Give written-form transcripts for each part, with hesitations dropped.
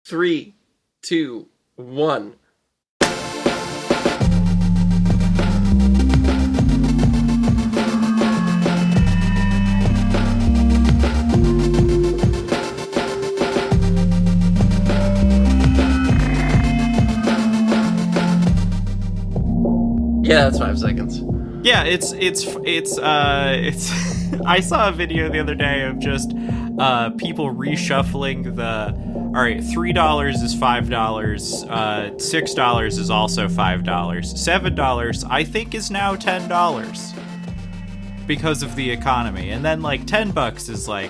Three, two, one. Yeah, that's 5 seconds. Yeah, it's I saw a video the other day of just people reshuffling all right, $3 is $5, $6 is also $5, $7 I think is now $10 because of the economy, and then like $10 is like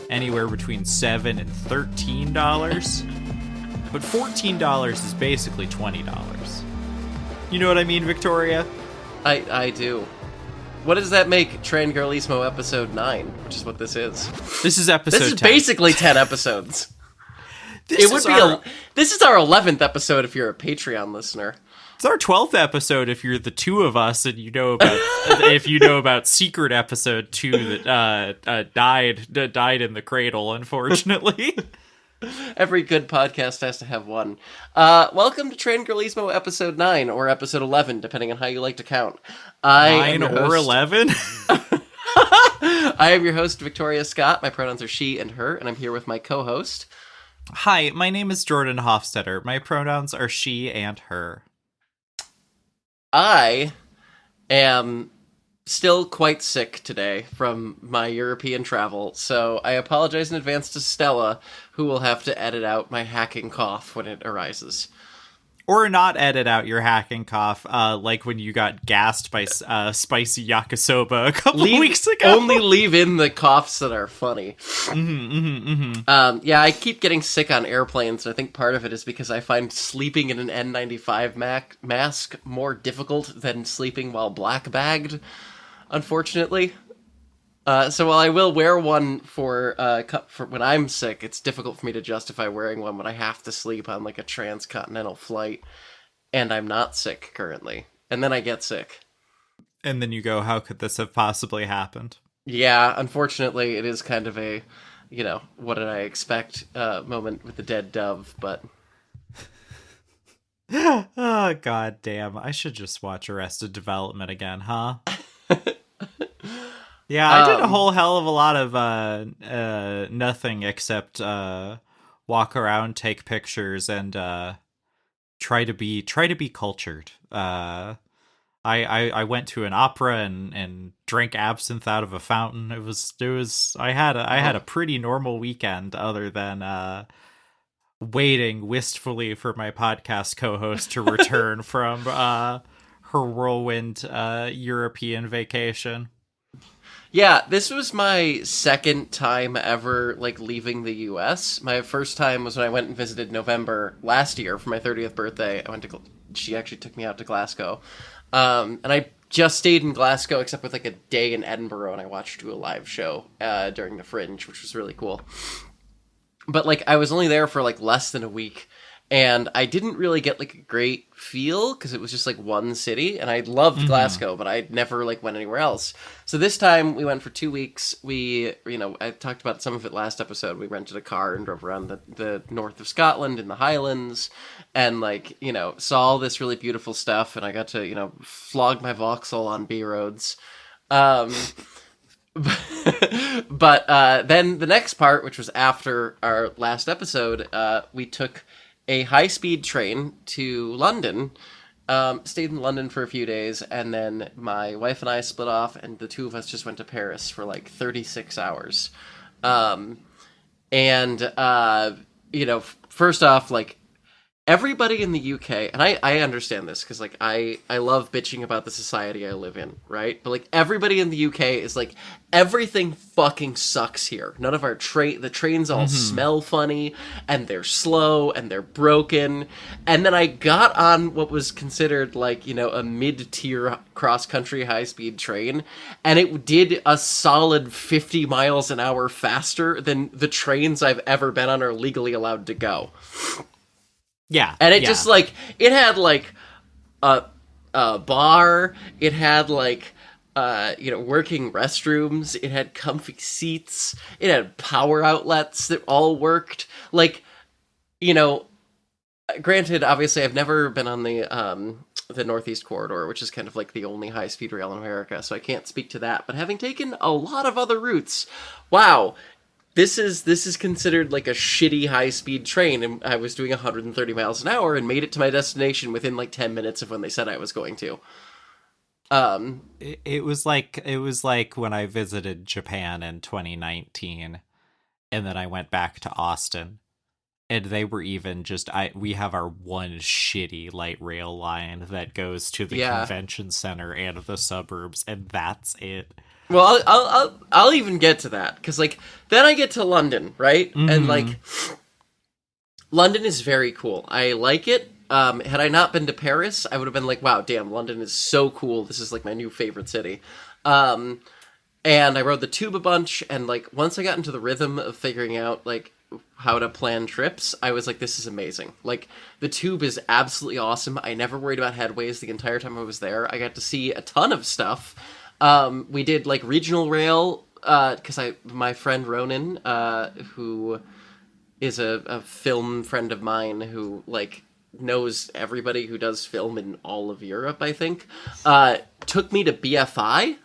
anywhere between $7 and $13, but $14 is basically $20. You know what I mean, Victoria? I do. What does that make Trangirlismo episode 9, which is what this is? This is episode 10. This is basically 10 episodes. This is our 11th episode if you're a Patreon listener. It's our 12th episode if you're the two of us and you know about about secret episode 2 that died in the cradle, unfortunately. Every good podcast has to have one. Welcome to Trangirlismo episode 9, or episode 11, depending on how you like to count. 9 or 11? I am your host, Victoria Scott. My pronouns are she and her, and I'm here with my co-host. Hi, my name is Jordan Hofstetter. My pronouns are she and her. I am still quite sick today from my European travel, so I apologize in advance to Stella, who will have to edit out my hacking cough when it arises. Or not edit out your hacking cough, like when you got gassed by spicy yakisoba a couple weeks ago. Only leave in the coughs that are funny. Yeah, I keep getting sick on airplanes, and I think part of it is because I find sleeping in an N95 mask more difficult than sleeping while black-bagged, unfortunately. So while I will wear one for when I'm sick, it's difficult for me to justify wearing one when I have to sleep on like a transcontinental flight, and I'm not sick currently. And then I get sick. And then you go, how could this have possibly happened? Yeah, unfortunately, it is kind of a, what did I expect moment with the dead dove, but... Oh, god damn. I should just watch Arrested Development again, huh? Yeah, I did a whole hell of a lot of nothing except walk around, take pictures, and try to be cultured. I went to an opera and drank absinthe out of a fountain. I had a pretty normal weekend, other than waiting wistfully for my podcast co-host to return from her whirlwind European vacation. Yeah, this was my second time ever, leaving the U.S. My first time was when I went and visited November last year for my 30th birthday. She actually took me out to Glasgow. And I just stayed in Glasgow, except with, a day in Edinburgh, and I watched her do a live show during the Fringe, which was really cool. But, I was only there for, less than a week. And I didn't really get, a great feel, because it was just, one city, and I loved Glasgow, but I never, went anywhere else. So this time, we went for 2 weeks. We, I talked about some of it last episode. We rented a car and drove around the north of Scotland in the Highlands, and, saw all this really beautiful stuff, and I got to, flog my Vauxhall on B-roads. But then the next part, which was after our last episode, we took a high-speed train to London, stayed in London for a few days, and then my wife and I split off, and the two of us just went to Paris for 36 hours. First off, everybody in the UK, and I understand this, because, I love bitching about the society I live in, right? But, everybody in the UK is, everything fucking sucks here. None of the trains all smell funny, and they're slow, and they're broken. And then I got on what was considered, a mid-tier cross-country high-speed train, and it did a solid 50 miles an hour faster than the trains I've ever been on are legally allowed to go. Yeah. And it just, it had, a bar, it had, working restrooms, it had comfy seats, it had power outlets that all worked. you know, granted, obviously, I've never been on the Northeast Corridor, which is kind of like the only high speed rail in America, so I can't speak to that. But having taken a lot of other routes, wow, this is considered like a shitty high speed train, and I was doing 130 miles an hour and made it to my destination within like 10 minutes of when they said I was going to. It was like when I visited Japan in 2019, and then I went back to Austin, and they were even just we have our one shitty light rail line that goes to the Yeah. convention center and the suburbs, and that's it. Well, I'll even get to that because like then I get to London, right? And like London is very cool. I like it. Had I not been to Paris, I would have been like, wow, damn, London is so cool. This is like my new favorite city. And I rode the tube a bunch, and like once I got into the rhythm of figuring out like how to plan trips, I was like, this is amazing. Like the tube is absolutely awesome. I never worried about headways the entire time I was there. I got to see a ton of stuff. We did like regional rail because my friend Ronan, who is a film friend of mine who like knows everybody who does film in all of Europe, I think, took me to BFI,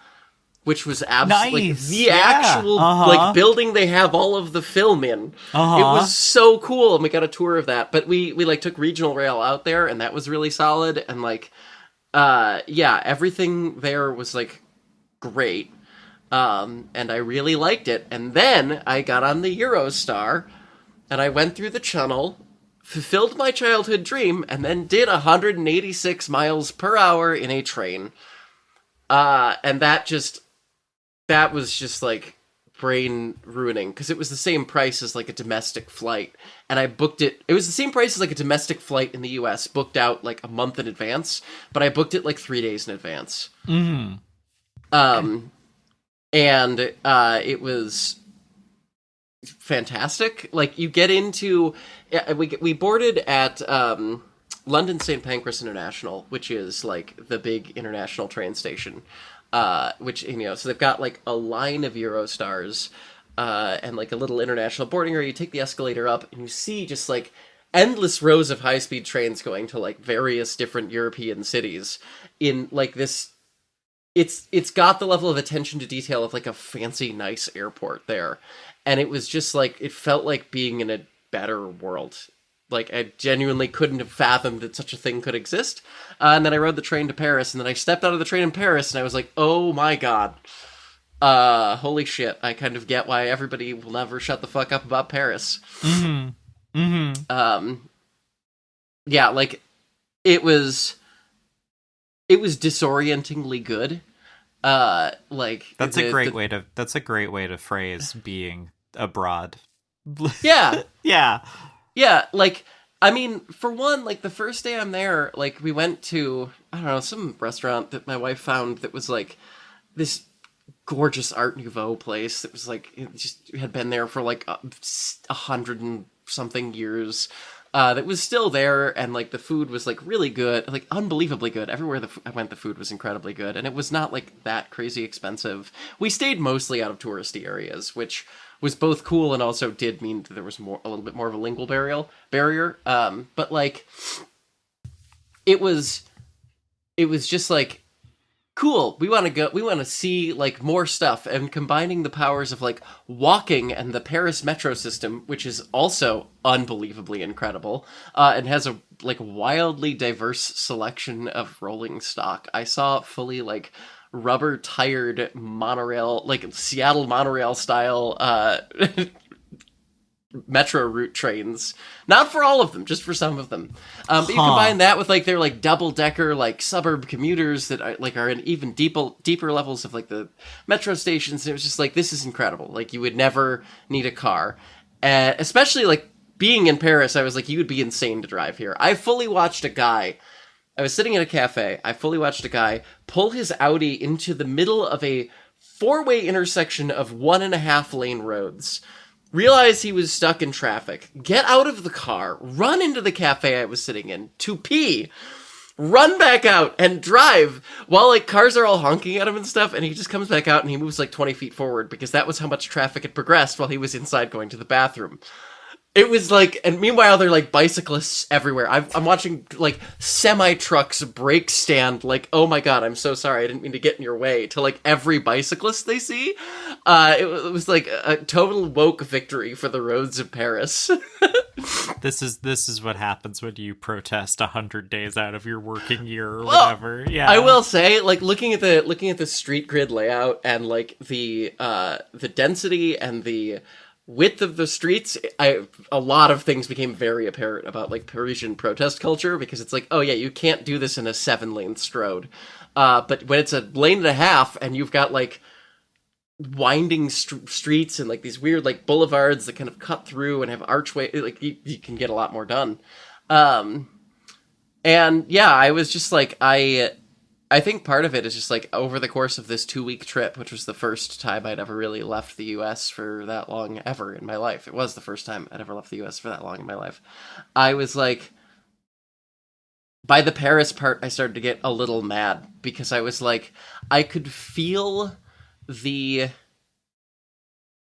which was absolutely Nice. the Yeah. actual like building they have all of the film in. It was so cool, and we got a tour of that. But we like took regional rail out there, and that was really solid. And like, yeah, everything there was like great. And I really liked it. And then I got on the Eurostar, and I went through the channel, fulfilled my childhood dream, and then did 186 miles per hour in a train. And that was just like brain ruining because it was the same price as like a domestic flight, and I booked it was the same price as like a domestic flight in the US, booked out like a month in advance, but I booked it like 3 days in advance. And it was fantastic. Like you get into we boarded at London St. Pancras International, which is like the big international train station. Which, you know, so they've got like a line of Eurostars and like a little international boarding area. You take the escalator up and you see just like endless rows of high-speed trains going to like various different European cities in like this. It's got the level of attention to detail of like a fancy, nice airport there. And it was just like, it felt like being in a better world. Like, I genuinely couldn't have fathomed that such a thing could exist. And then I rode the train to Paris, and then I stepped out of the train in Paris, and I was like, oh my god. Holy shit. I kind of get why everybody will never shut the fuck up about Paris. Yeah, like, it was disorientingly good. Like That's a great way to phrase being abroad. Yeah. Yeah. Like, I mean, for one, like, the first day I'm there, like, we went to, I don't know, some restaurant that my wife found that was, like, this gorgeous Art Nouveau place that was, like, it just had been there for, like, 100 and something years. That was still there, and, like, the food was, like, really good, like, unbelievably good. Everywhere I went, the food was incredibly good, and it was not, like, that crazy expensive. We stayed mostly out of touristy areas, which was both cool and also did mean that there was a little bit more of a lingual barrier. But like, it was just like, cool. We want to see like more stuff, and combining the powers of like walking and the Paris metro system, which is also unbelievably incredible, and has a like wildly diverse selection of rolling stock. I saw fully like rubber tired monorail, like Seattle monorail style metro route trains. Not for all of them, just for some of them. But you combine that with like their like double decker like suburb commuters that are in even deeper levels of like the metro stations. And it was just like, this is incredible. Like you would never need a car, especially like being in Paris. I was like, you would be insane to drive here. I fully watched a guy. I was sitting in a cafe. I fully watched a guy pull his Audi into the middle of a 4-way intersection of 1.5 lane roads. Realize he was stuck in traffic. Get out of the car. Run into the cafe I was sitting in to pee. Run back out and drive while like cars are all honking at him and stuff. And he just comes back out and he moves like 20 feet forward because that was how much traffic had progressed while he was inside going to the bathroom. It was like, and meanwhile, they're like bicyclists everywhere. I'm watching like semi trucks brake stand, like, oh my god, I'm so sorry, I didn't mean to get in your way, to like every bicyclist they see. It was like a total woke victory for the roads of Paris. This is what happens when you protest 100 days out of your working year or whatever. Yeah, I will say, like, looking at the street grid layout and like the density and the width of the streets, a lot of things became very apparent about like Parisian protest culture, because it's like, oh yeah, you can't do this in a 7-lane road, but when it's a lane and a half and you've got like winding streets and like these weird like boulevards that kind of cut through and have archway, like you can get a lot more done. And yeah, I was just like, I think part of it is just like over the course of this 2-week trip, which was the first time I'd ever really left the US for that long ever in my life. It was the first time I'd ever left the US for that long in my life. I was like, by the Paris part, I started to get a little mad, because I was like, I could feel the...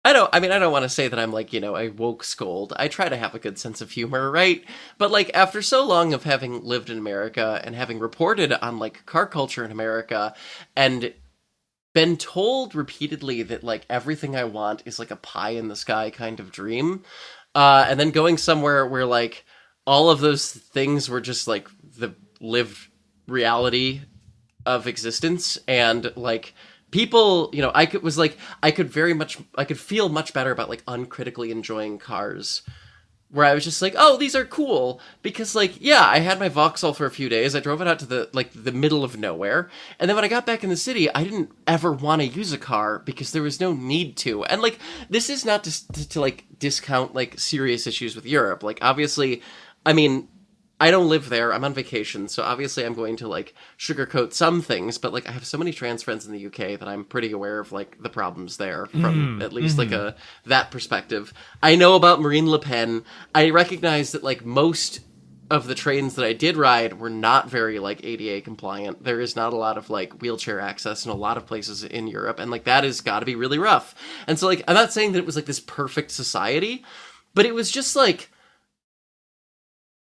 I don't want to say that I'm like, you know, a woke scold. I try to have a good sense of humor, right? But like, after so long of having lived in America and having reported on like car culture in America and been told repeatedly that like everything I want is like a pie in the sky kind of dream, and then going somewhere where like all of those things were just like the lived reality of existence, and like people, you know, I could feel much better about like uncritically enjoying cars, where I was just like, oh, these are cool, because like, yeah, I had my Vauxhall for a few days. I drove it out to the middle of nowhere, and then when I got back in the city, I didn't ever want to use a car because there was no need to. And like, this is not to like discount like serious issues with Europe. Like, obviously, I mean, I don't live there. I'm on vacation, so obviously I'm going to like sugarcoat some things, but like I have so many trans friends in the UK that I'm pretty aware of like the problems there from at least like that perspective. I know about Marine Le Pen. I recognize that like most of the trains that I did ride were not very like ADA compliant. There is not a lot of like wheelchair access in a lot of places in Europe, and like that has got to be really rough. And so like, I'm not saying that it was like this perfect society, but it was just like,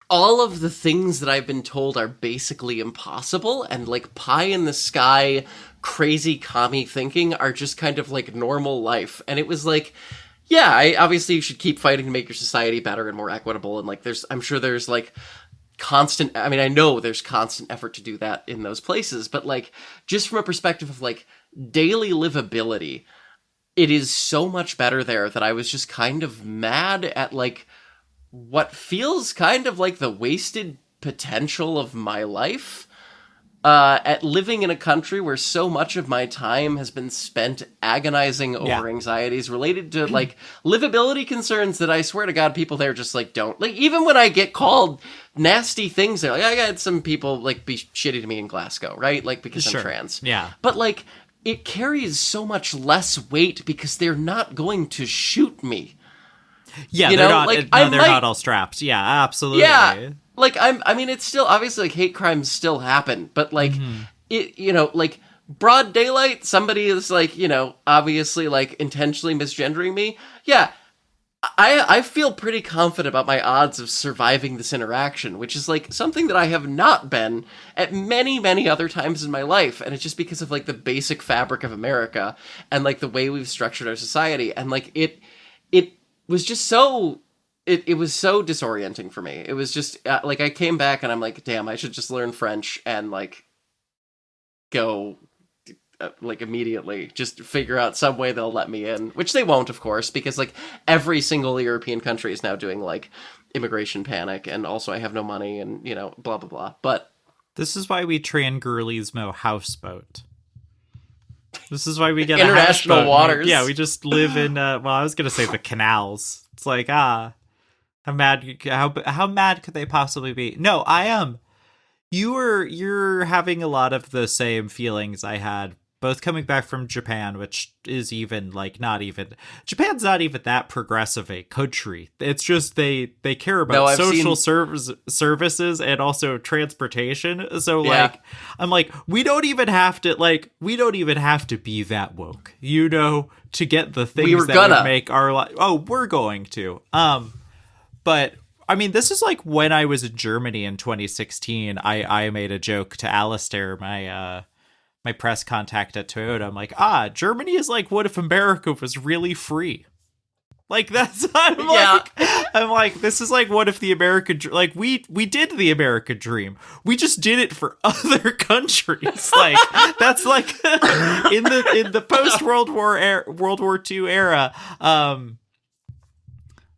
all of the things that I've been told are basically impossible, and like pie in the sky, crazy commie thinking are just kind of like normal life. And it was like, yeah, obviously you should keep fighting to make your society better and more equitable. And like, I'm sure there's like I know there's constant effort to do that in those places, but like, just from a perspective of like daily livability, it is so much better there that I was just kind of mad at like what feels kind of like the wasted potential of my life, at living in a country where so much of my time has been spent agonizing over anxieties related to like livability concerns that I swear to God people there just like don't like. Even when I get called nasty things, they're like, I had some people like be shitty to me in Glasgow, right? Like, because I'm trans. Yeah. But like, it carries so much less weight because they're not going to shoot me. Yeah, you they're know, not. like, No, they're not all strapped. Yeah, absolutely. Yeah, like I mean, it's still obviously like hate crimes still happen, but like it, you know, like broad daylight, somebody is like, you know, obviously like intentionally misgendering me. Yeah, I feel pretty confident about my odds of surviving this interaction, which is like something that I have not been at many other times in my life, and it's just because of like the basic fabric of America and like the way we've structured our society, and like it was just so it was so disorienting for me. It was just like I came back and I'm like, damn, I should just learn French and like go like immediately just figure out some way they'll let me in, which they won't, of course, because like every single European country is now doing like immigration panic, and also I have no money, and you know, blah blah blah. But this is why we transgurlismo houseboat. This is why we get international a waters. Yeah, we just live in well, I was gonna say the canals. It's like how mad could they possibly be? No, I am. You're having a lot of the same feelings I had both coming back from Japan, which is even like Japan's not even that progressive a country. It's just they care about services and also transportation. So like I'm like, we don't even have to be that woke, you know, to get the things that would make our life. Oh, we're going to. But I mean, this is like when I was in Germany in 2016. I made a joke to Alistair, my press contact at Toyota. I'm like, Germany is like, what if America was really free? Like that's I'm like, this is like, what if the American, like we did the American dream, we just did it for other countries. Like that's like in the post World War II era,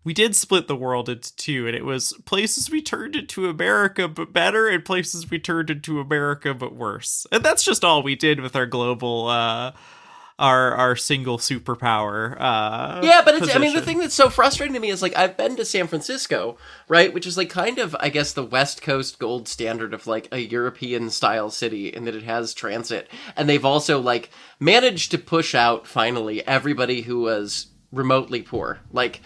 we did split the world into two, and it was places we turned into America but better, and places we turned into America but worse. And that's just all we did with our global our single superpower. Yeah, but it's, I mean, the thing that's so frustrating to me is, like, I've been to San Francisco, right, which is like kind of, I guess, the West Coast gold standard of like a European style city in that it has transit, and they've also like managed to push out finally everybody who was remotely poor. Like,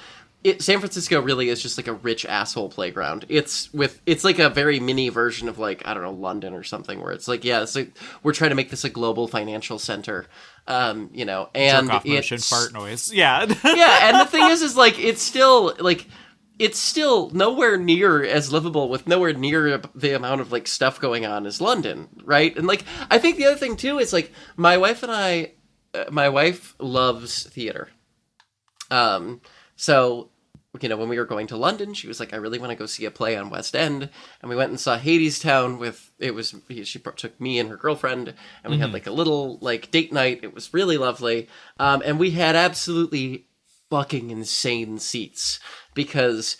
San Francisco really is just like a rich asshole playground. It's like a very mini version of like, I don't know, London or something, where it's like, yeah, it's like we're trying to make this a global financial center, you know, and jerk off motion fart noise. Yeah. Yeah. And the thing is like, it's still nowhere near as livable with nowhere near the amount of like stuff going on as London. Right. And like, I think the other thing too is like my wife loves theater. So, you know, when we were going to London, she was like, I really want to go see a play on West End. And we went and saw Hadestown she took me and her girlfriend, and we had like a little like date night. It was really lovely. And we had absolutely fucking insane seats, because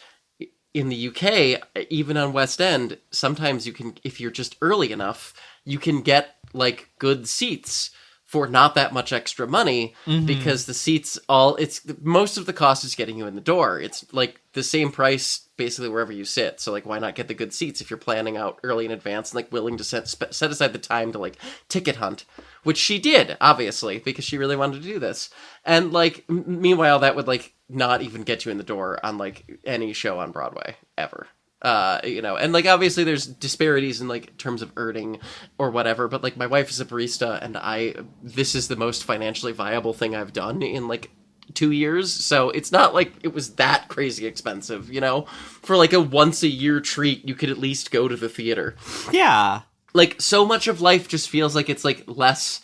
in the UK, even on West End, sometimes you can, if you're just early enough, you can get like good seats for not that much extra money, because the seats most of the cost is getting you in the door. It's like the same price basically wherever you sit. So like, why not get the good seats if you're planning out early in advance and like willing to set aside the time to like ticket hunt, which she did, obviously, because she really wanted to do this. And like, meanwhile, that would like not even get you in the door on like any show on Broadway ever. You know, and like, obviously there's disparities in like terms of earning or whatever, but like my wife is a barista, and this is the most financially viable thing I've done in like 2 years. So it's not like it was that crazy expensive, you know, for like a once a year treat, you could at least go to the theater. Yeah. Like, so much of life just feels like it's like less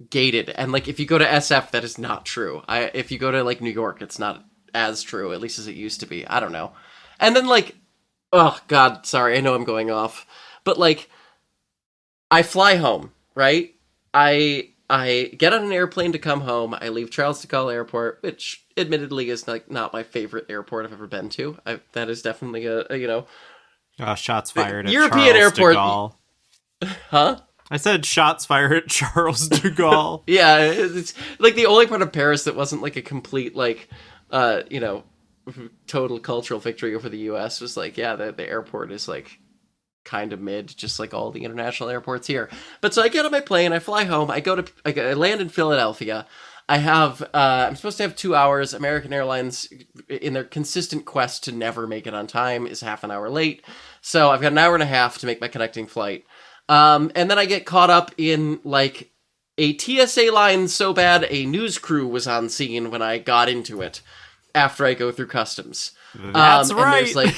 gated. And like, if you go to SF, that is not true. If you go to like New York, it's not as true, at least as it used to be. I don't know. And then like, oh, God, sorry, I know I'm going off. But, like, I fly home, right? I get on an airplane to come home. I leave Charles de Gaulle Airport, which admittedly is, like, not my favorite airport I've ever been to. That is definitely a you know... shots fired at European Charles airport. de Gaulle. Huh? I said shots fired at Charles de Gaulle. Yeah, it's, like, the only part of Paris that wasn't, like, a complete, like, you know... total cultural victory over the US was like, yeah, the airport is like kind of mid, just like all the international airports here. But so I get on my plane, I fly home, I land in Philadelphia. I'm supposed to have 2 hours. American Airlines, in their consistent quest to never make it on time, is half an hour late. So I've got an hour and a half to make my connecting flight. And then I get caught up in like a TSA line so bad a news crew was on scene when I got into it. After I go through customs. That's right. And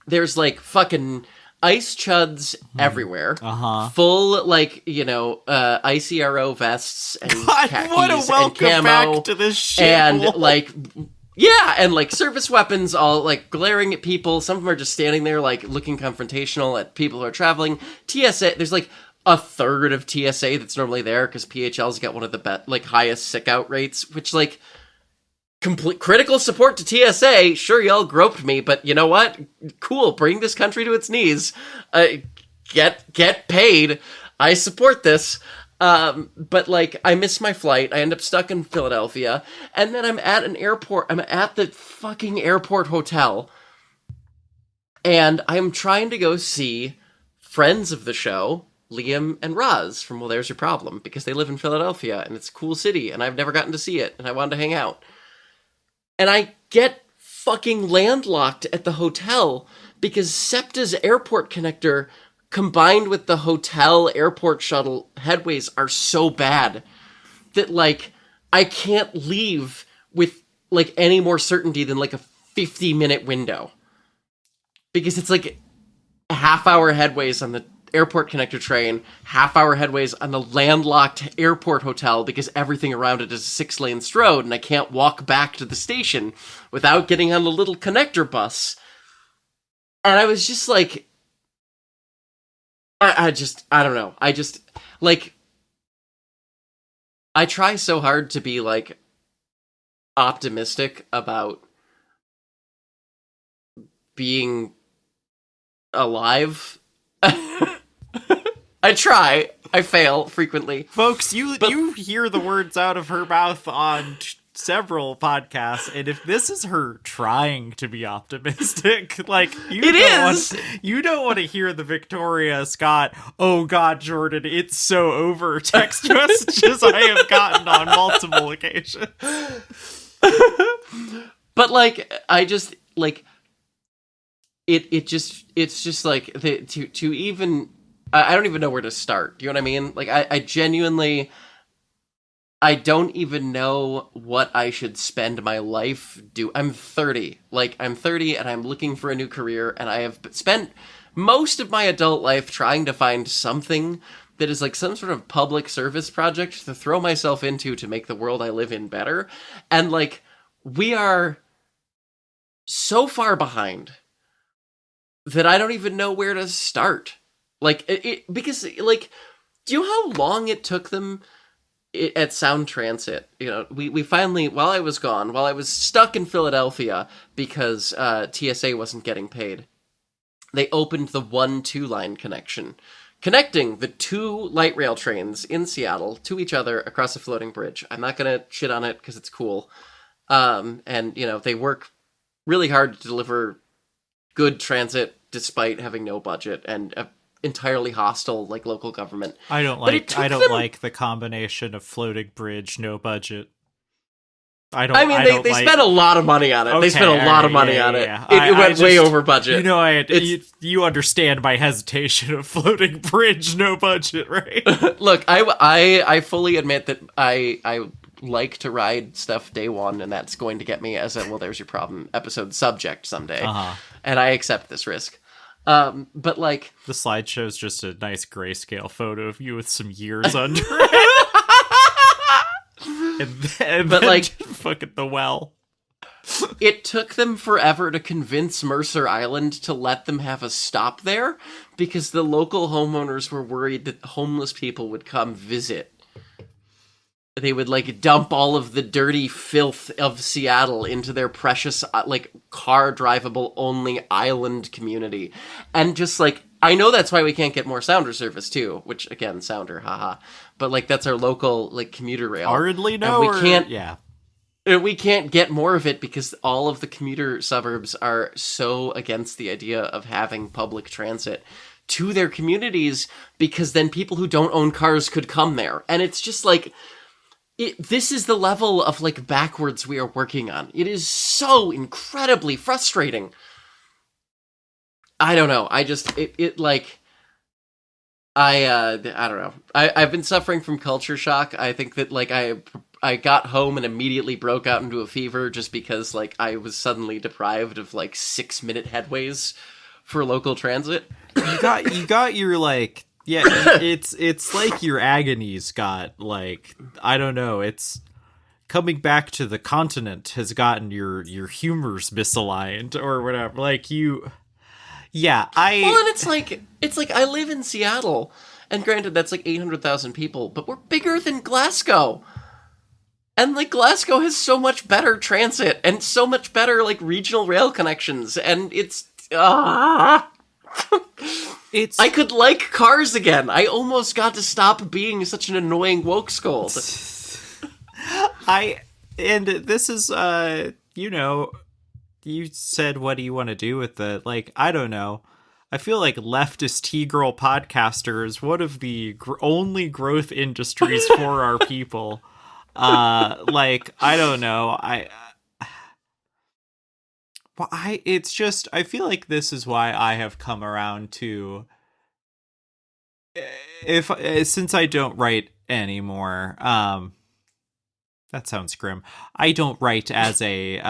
there's like fucking ice chuds everywhere. Full, like, you know, ICRO vests and khakis what a welcome and camo. Back to this shit. And like, yeah, and like service weapons all like glaring at people. Some of them are just standing there like looking confrontational at people who are traveling. TSA, there's like a third of TSA that's normally there because PHL's got one of the highest sick out rates, which like, complete critical support to TSA. Sure, y'all groped me, but you know what? Cool, bring this country to its knees. Get paid. I support this. But like, I miss my flight. I end up stuck in Philadelphia, and then I'm at an airport. I'm at the fucking airport hotel, and I'm trying to go see friends of the show, Liam and Roz from Well, There's Your Problem, because they live in Philadelphia, and it's a cool city, and I've never gotten to see it, and I wanted to hang out. And I get fucking landlocked at the hotel because SEPTA's airport connector combined with the hotel airport shuttle headways are so bad that, like, I can't leave with, like, any more certainty than, like, a 50-minute window. Because it's like half-hour headways on the airport connector train, half-hour headways on the landlocked airport hotel because everything around it is a 6-lane road and I can't walk back to the station without getting on the little connector bus. And I was just like, I don't know. I just, like, I try so hard to be, like, optimistic about being alive. I try. I fail frequently. Folks, you hear the words out of her mouth on several podcasts, and if this is her trying to be optimistic, like, you don't want to hear the Victoria Scott, "Oh God, Jordan, it's so over" text messages I have gotten on multiple occasions. But, like, I just, like, it's just like to even, I don't even know where to start. Do you know what I mean? Like, I genuinely, I don't even know what I should spend my life do. I'm 30. Like, I'm 30 and I'm looking for a new career, and I have spent most of my adult life trying to find something that is like some sort of public service project to throw myself into to make the world I live in better. And, like, we are so far behind that I don't even know where to start. Like, because, like, do you know how long it took them at Sound Transit? You know, we finally, while I was gone, while I was stuck in Philadelphia because TSA wasn't getting paid, they opened the 1-2 line connection, connecting the 2 light rail trains in Seattle to each other across a floating bridge. I'm not gonna shit on it because it's cool. And, you know, they work really hard to deliver good transit despite having no budget and a entirely hostile, like, local government. I don't like the combination of floating bridge, no budget. They spent a lot of money on it. Okay, they spent a lot of money on it. It went way over budget. You know, you understand my hesitation of floating bridge, no budget, right? Look, I fully admit that I like to ride stuff day one, and that's going to get me as a, well, there's your problem episode subject someday. And I accept this risk. But, like, the slideshow's just a nice grayscale photo of you with some years under it. and but, then like, fucking the well. It took them forever to convince Mercer Island to let them have a stop there because the local homeowners were worried that homeless people would come visit. They would, like, dump all of the dirty filth of Seattle into their precious, like, car drivable only island community. And just, like, I know that's why we can't get more Sounder service too, which, again, Sounder, haha. But, like, that's our local, like, commuter rail. Hardly know. We can't get more of it because all of the commuter suburbs are so against the idea of having public transit to their communities because then people who don't own cars could come there. And it's just, like, this is the level of, like, backwards we are working on. It is so incredibly frustrating. I don't know. I don't know. I've been suffering from culture shock. I think that, like, I got home and immediately broke out into a fever just because, like, I was suddenly deprived of, like, 6-minute headways for local transit. You got your, like, yeah, it's like your agonies got, like, I don't know, it's coming back to the continent has gotten your humors misaligned or whatever. Like, well, and it's like I live in Seattle, and granted that's like 800,000 people, but we're bigger than Glasgow. And, like, Glasgow has so much better transit and so much better, like, regional rail connections, and it's I could like cars again. I almost got to stop being such an annoying woke scold. And this is, you know, you said, what do you want to do with it? Like, I don't know. I feel like leftist T-girl podcaster is one of the only growth industries for our people. Like, I don't know. It's just, I feel like this is why I have come around to, since I don't write anymore, That sounds grim. I don't write as a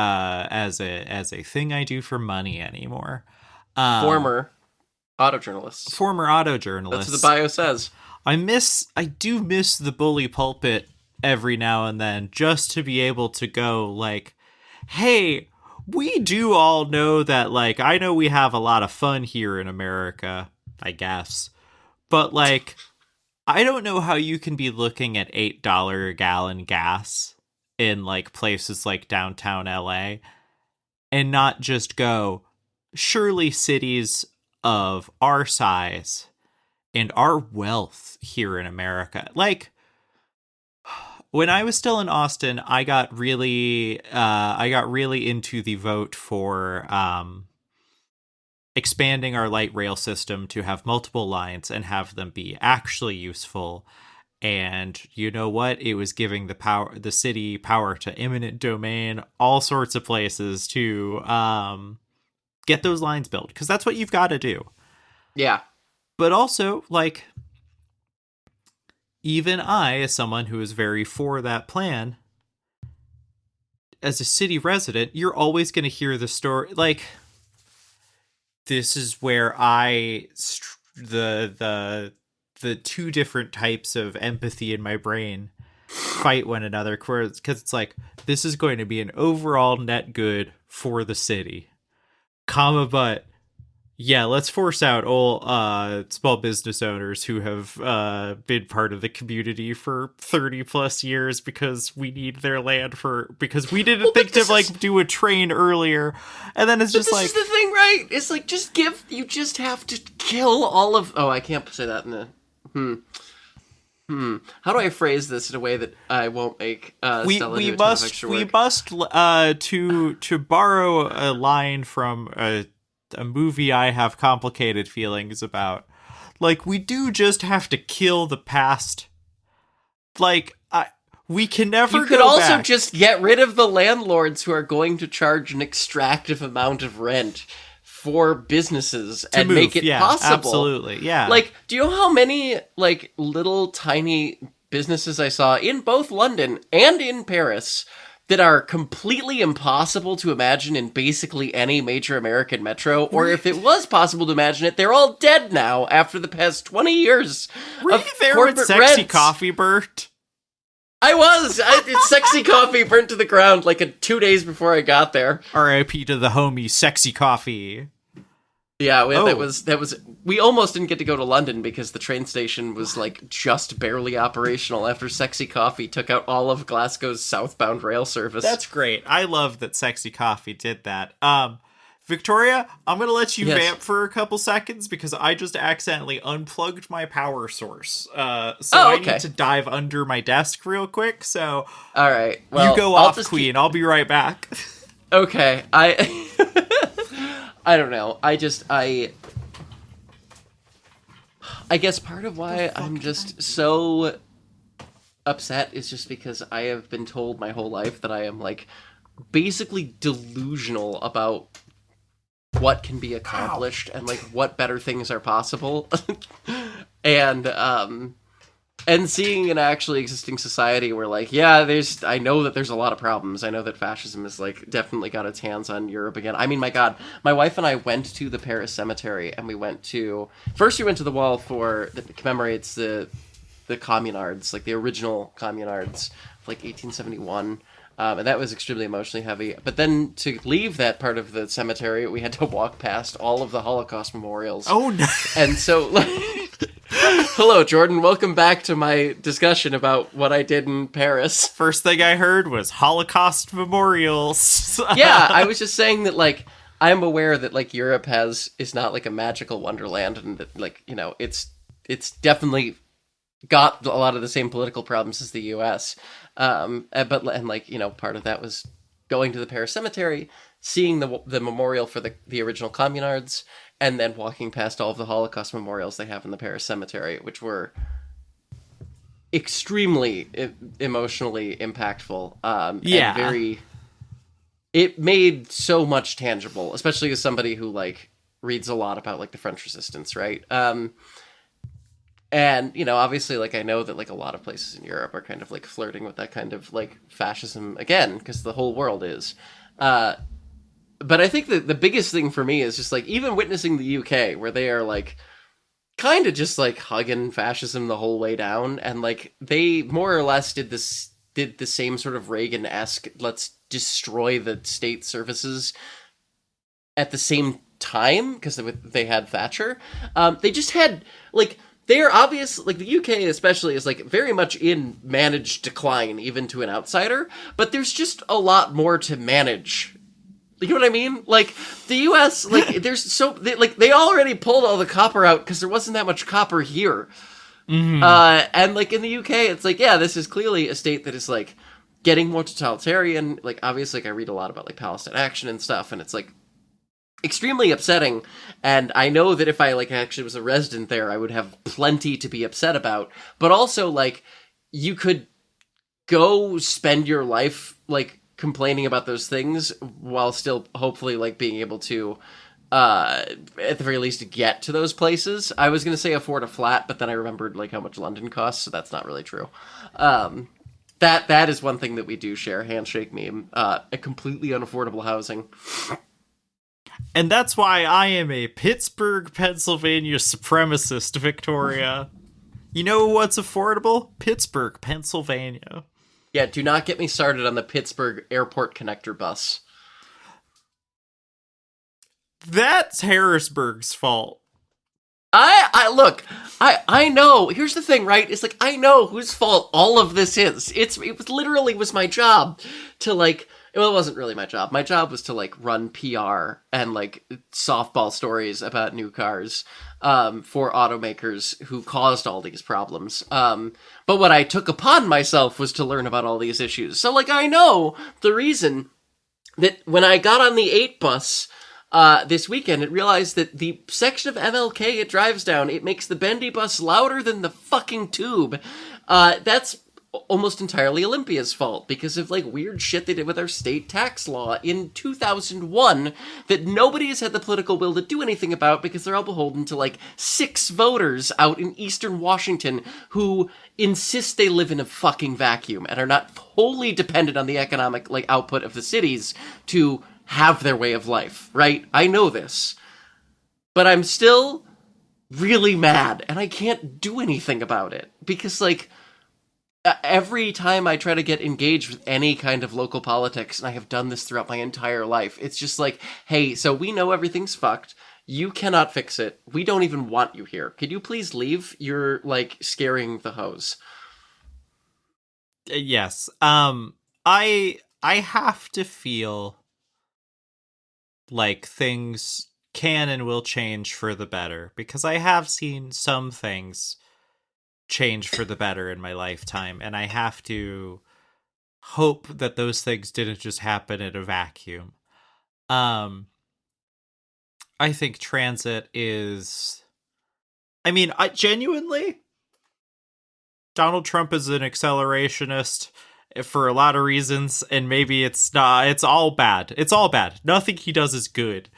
thing I do for money anymore. Former auto journalists. Former auto journalists. That's what the bio says. I do miss the bully pulpit every now and then, just to be able to go like, hey, we do all know that, like, I know we have a lot of fun here in America, I guess, but like, I don't know how you can be looking at $8 a gallon gas in like places like downtown LA and not just go, surely cities of our size and our wealth here in America. Like, when I was still in Austin, I got really into the vote for expanding our light rail system to have multiple lines and have them be actually useful. And you know what? It was giving the city power to eminent domain, all sorts of places to get those lines built, because that's what you've got to do. Yeah. But also, like, even I, as someone who is very for that plan, as a city resident, you're always going to hear the story. Like, this is where the two different types of empathy in my brain fight one another, because it's like, this is going to be an overall net good for the city, but yeah, let's force out all small business owners who have been part of the community for 30 plus years because we need their land because we didn't think to like do a train earlier. And then it's just like, this is the thing, right? It's like, you just have to kill all of, I can't say that in a, how do I phrase this in a way that I won't make we must to borrow a line from a movie I have complicated feelings about. Like, we do just have to kill the past. Like, we can never. You could also just get rid of the landlords who are going to charge an extractive amount of rent for businesses and make it possible. Absolutely, yeah. Like, do you know how many like little tiny businesses I saw in both London and in Paris that are completely impossible to imagine in basically any major American metro, or if it was possible to imagine it, they're all dead now after the past 20 years. Were you there when Sexy Coffee burnt? I was! Sexy Coffee burnt to the ground like 2 days before I got there. R.I.P. to the homie Sexy Coffee. Yeah, that was. We almost didn't get to go to London because the train station was like just barely operational after Sexy Coffee took out all of Glasgow's southbound rail service. That's great. I love that Sexy Coffee did that. Victoria, I'm gonna let you vamp for a couple seconds because I just accidentally unplugged my power source. I need to dive under my desk real quick. So, all right, well, you go off, Queen. I'll be right back. Okay, I don't know. I guess part of why I'm just so upset is just because I have been told my whole life that I am like basically delusional about what can be accomplished and like what better things are possible. And seeing an actually existing society where, like, I know that there's a lot of problems. I know that fascism has, like, definitely got its hands on Europe again. I mean, my God, my wife and I went to the Paris cemetery, and we went to the wall that commemorates the communards, like, the original communards, like, 1871. And that was extremely emotionally heavy. But then to leave that part of the cemetery, we had to walk past all of the Holocaust memorials. Oh, no. And so, like, hello, Jordan. Welcome back to my discussion about what I did in Paris. First thing I heard was Holocaust memorials. Yeah, I was just saying that, like, I'm aware that, like, Europe is not, like, a magical wonderland, and that, like, you know, it's definitely got a lot of the same political problems as the U.S., but like, you know, part of that was going to the Paris cemetery, seeing the memorial for the original communards, and then walking past all of the Holocaust memorials they have in the Paris cemetery, which were extremely emotionally impactful. And it made so much tangible, especially as somebody who like reads a lot about like the French Resistance, right? And, obviously, like, I know that, like, a lot of places in Europe are kind of, like, flirting with that kind of, like, fascism again, because the whole world is. Uh, but I think that the biggest thing for me is just, like, even witnessing the UK, where they are, like, kind of just, like, hugging fascism the whole way down, and, like, they more or less did the same sort of Reagan-esque, let's destroy the state services at the same time, because they had Thatcher. They just had, like, they are obvious, like, the UK especially is, like, very much in managed decline, even to an outsider, but there's just a lot more to manage. You know what I mean? Like, the US, like, they already pulled all the copper out because there wasn't that much copper here. Mm-hmm. And, like, in the UK, it's like, yeah, this is clearly a state that is, like, getting more totalitarian. Like, obviously, like, I read a lot about, like, Palestine Action and stuff, and it's, like, extremely upsetting, and I know that if I, like, actually was a resident there, I would have plenty to be upset about, but also, like, you could go spend your life, like, complaining about those things while still hopefully, like, being able to at the very least get to those places. I was gonna say afford a flat, but then I remembered, like, how much London costs, so that's not really true. That is one thing that we do share, handshake meme, a completely unaffordable housing. And that's why I am a Pittsburgh, Pennsylvania supremacist, Victoria. You know what's affordable? Pittsburgh, Pennsylvania. Yeah, do not get me started on the Pittsburgh Airport Connector bus. That's Harrisburg's fault. I know. Here's the thing, right? It's like, I know whose fault all of this is. It literally was my job to, like, well, it wasn't really my job. My job was to, like, run PR and, like, softball stories about new cars for automakers who caused all these problems. But what I took upon myself was to learn about all these issues. So, like, I know the reason that when I got on the 8 bus this weekend, it realized that the section of MLK it drives down, it makes the bendy bus louder than the fucking tube. That's almost entirely Olympia's fault because of, like, weird shit they did with our state tax law in 2001 that nobody has had the political will to do anything about because they're all beholden to, like, 6 voters out in eastern Washington who insist they live in a fucking vacuum and are not wholly dependent on the economic, like, output of the cities to have their way of life, right? I know this. But I'm still really mad, and I can't do anything about it because, like, every time I try to get engaged with any kind of local politics, and I have done this throughout my entire life, it's just like, hey, so we know everything's fucked. You cannot fix it. We don't even want you here. Could you please leave? You're, like, scaring the hose. Yes. I have to feel like things can and will change for the better because I have seen some things change for the better in my lifetime, and I have to hope that those things didn't just happen in a vacuum. I think transit is, I mean, I genuinely, Donald Trump is an accelerationist for a lot of reasons, and maybe it's not, it's all bad. It's all bad. Nothing he does is good.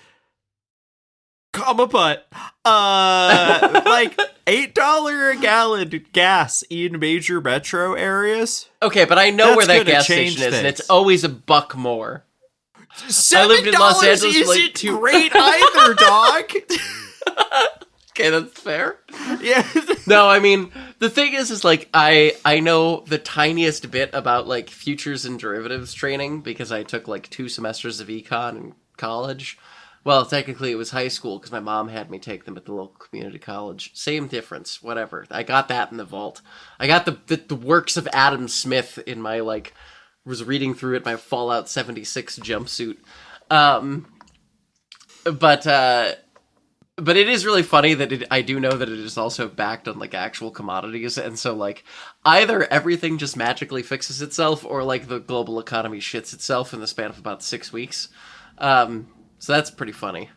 Comma, but like $8 a gallon gas in major metro areas. Okay, but I know That's where that gonna gas change station is, and things. it's always $1 more. $7 lived in Los Angeles for, like, isn't great either, dog. Okay, that's fair. Yeah. No, I mean, the thing is like, I know the tiniest bit about, like, futures and derivatives training because I took, like, 2 semesters of econ in college. Well, technically it was high school because my mom had me take them at the local community college. Same difference, whatever. I got that in the vault. I got the works of Adam Smith in my, like, was reading through it, my Fallout 76 jumpsuit. But it is really funny that I do know that it is also backed on, like, actual commodities, and so, like, either everything just magically fixes itself, or, like, the global economy shits itself in the span of about 6 weeks. So that's pretty funny.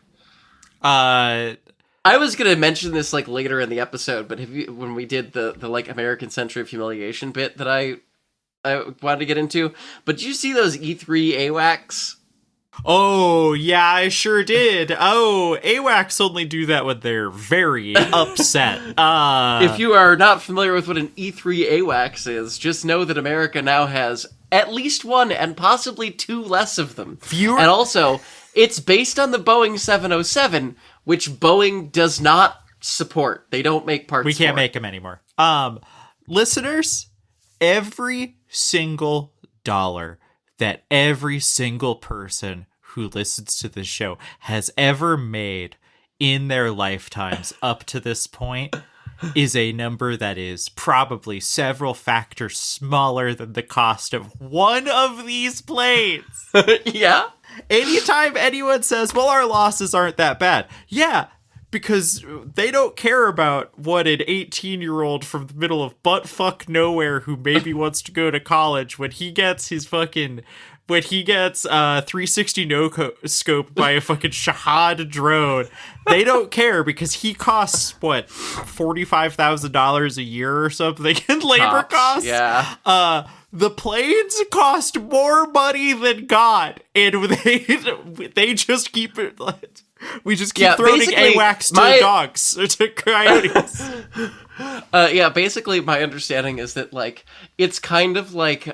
I was gonna mention this, like, later in the episode, but when we did the like American Century of Humiliation bit that I wanted to get into, but did you see those E3 AWACS? Oh, yeah, I sure did. Oh, AWACS only do that when they're very upset. If you are not familiar with what an E3 AWACS is, just know that America now has at least one and possibly two less of them. And also, it's based on the Boeing 707, which Boeing does not support. They don't make parts. We can't make them anymore. Listeners, every single dollar that every single person who listens to this show has ever made in their lifetimes up to this point is a number that is probably several factors smaller than the cost of one of these planes. Yeah. Anytime anyone says, well, our losses aren't that bad. Yeah, because they don't care about what an 18-year-old from the middle of buttfuck nowhere who maybe wants to go to college, when he gets 360 no-scope by a fucking Shahad drone, they don't care because he costs, what, $45,000 a year or something in labor costs? Yeah. The planes cost more money than God, and they just keep it. We just keep throwing AWACS to dogs, to coyotes. Basically, my understanding is that, like, it's kind of like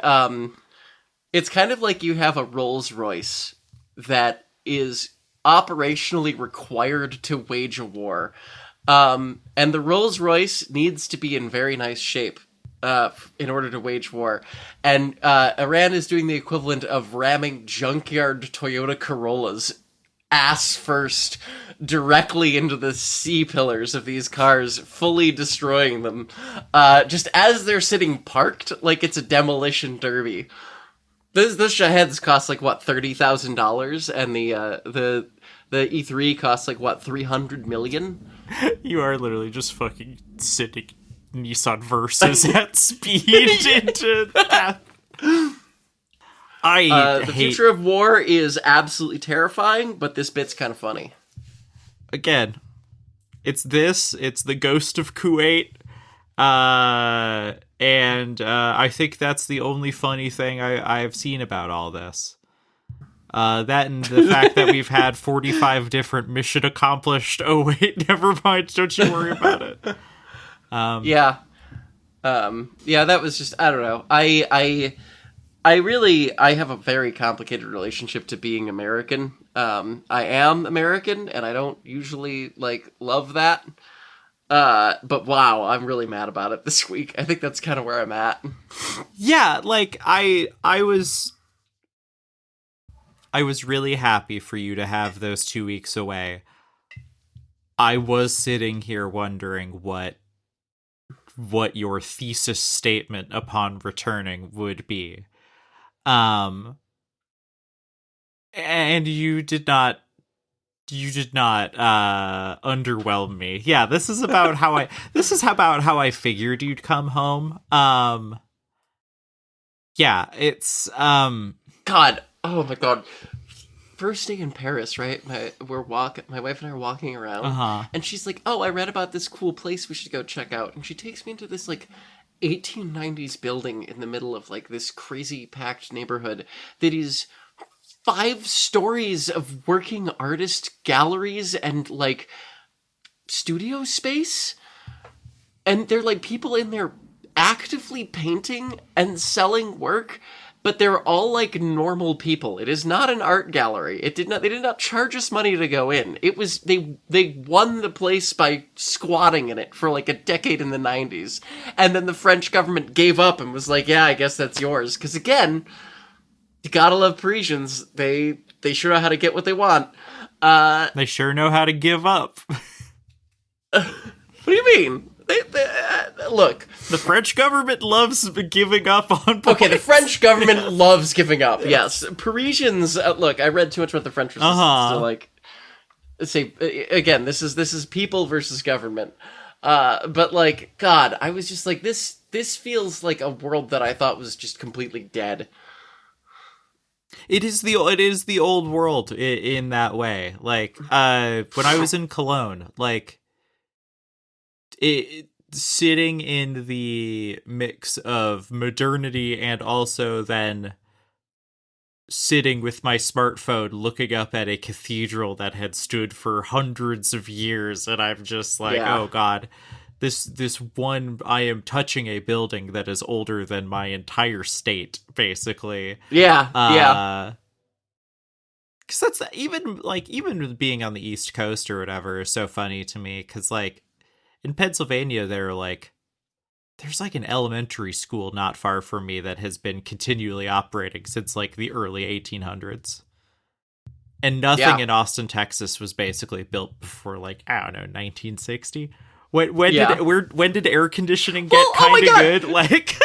you have a Rolls Royce that is operationally required to wage a war, and the Rolls Royce needs to be in very nice shape in order to wage war. And Iran is doing the equivalent of ramming junkyard Toyota Corollas ass first directly into the C-pillars of these cars, fully destroying them, just as they're sitting parked, like it's a demolition derby. The Shaheds cost like what, $30,000, and the E3 costs like what, $300 million. You are literally just fucking sitting Nissan Versas at speed into death. The future of war is absolutely terrifying, but this bit's kind of funny. Again, it's the ghost of Kuwait, and I think that's the only funny thing I've seen about all this. That and the fact that we've had 45 different mission accomplished. Oh wait, never mind. Don't you worry about it. Yeah, that was just, I don't know. I have a very complicated relationship to being American. I am American, and I don't usually, like, love that. But wow, I'm really mad about it this week. I think that's kind of where I'm at. Yeah, like, I was really happy for you to have those 2 weeks away. I was sitting here wondering what your thesis statement upon returning would be. And you did not underwhelm me. Yeah, this is about how I figured you'd come home. Yeah, it's God, oh my God. First day in Paris, right? My wife and I are walking around, and she's like, "Oh, I read about this cool place we should go check out." And she takes me into this like 1890s building in the middle of like this crazy packed neighborhood that is 5 stories of working artist galleries and like studio space, and they're like people in there actively painting and selling work. But they're all like normal people. It is not an art gallery. They did not charge us money to go in. It was they won the place by squatting in it for like a decade in the 90s. And then the French government gave up and was like, "Yeah, I guess that's yours." Cuz again, you got to love Parisians. They sure know how to get what they want. They sure know how to give up. What do you mean? Look, the French government loves giving up on points. Okay, the French government loves giving up, yes. Parisians, look, I read too much about the French resistance to, like, say, again, this is people versus government. But, like, God, I was just like, this feels like a world that I thought was just completely dead. It is the old world in that way. Like, when I was in Cologne, like, sitting in the mix of modernity and also then sitting with my smartphone looking up at a cathedral that had stood for hundreds of years, and I'm just like, oh god, this one, I am touching a building that is older than my entire state, basically. Yeah. Because that's even being on the East Coast or whatever is so funny to me, because like in Pennsylvania there's like an elementary school not far from me that has been continually operating since like the early 1800s. And nothing in Austin, Texas was basically built before like, I don't know, 1960. When did air conditioning get kind of good? Like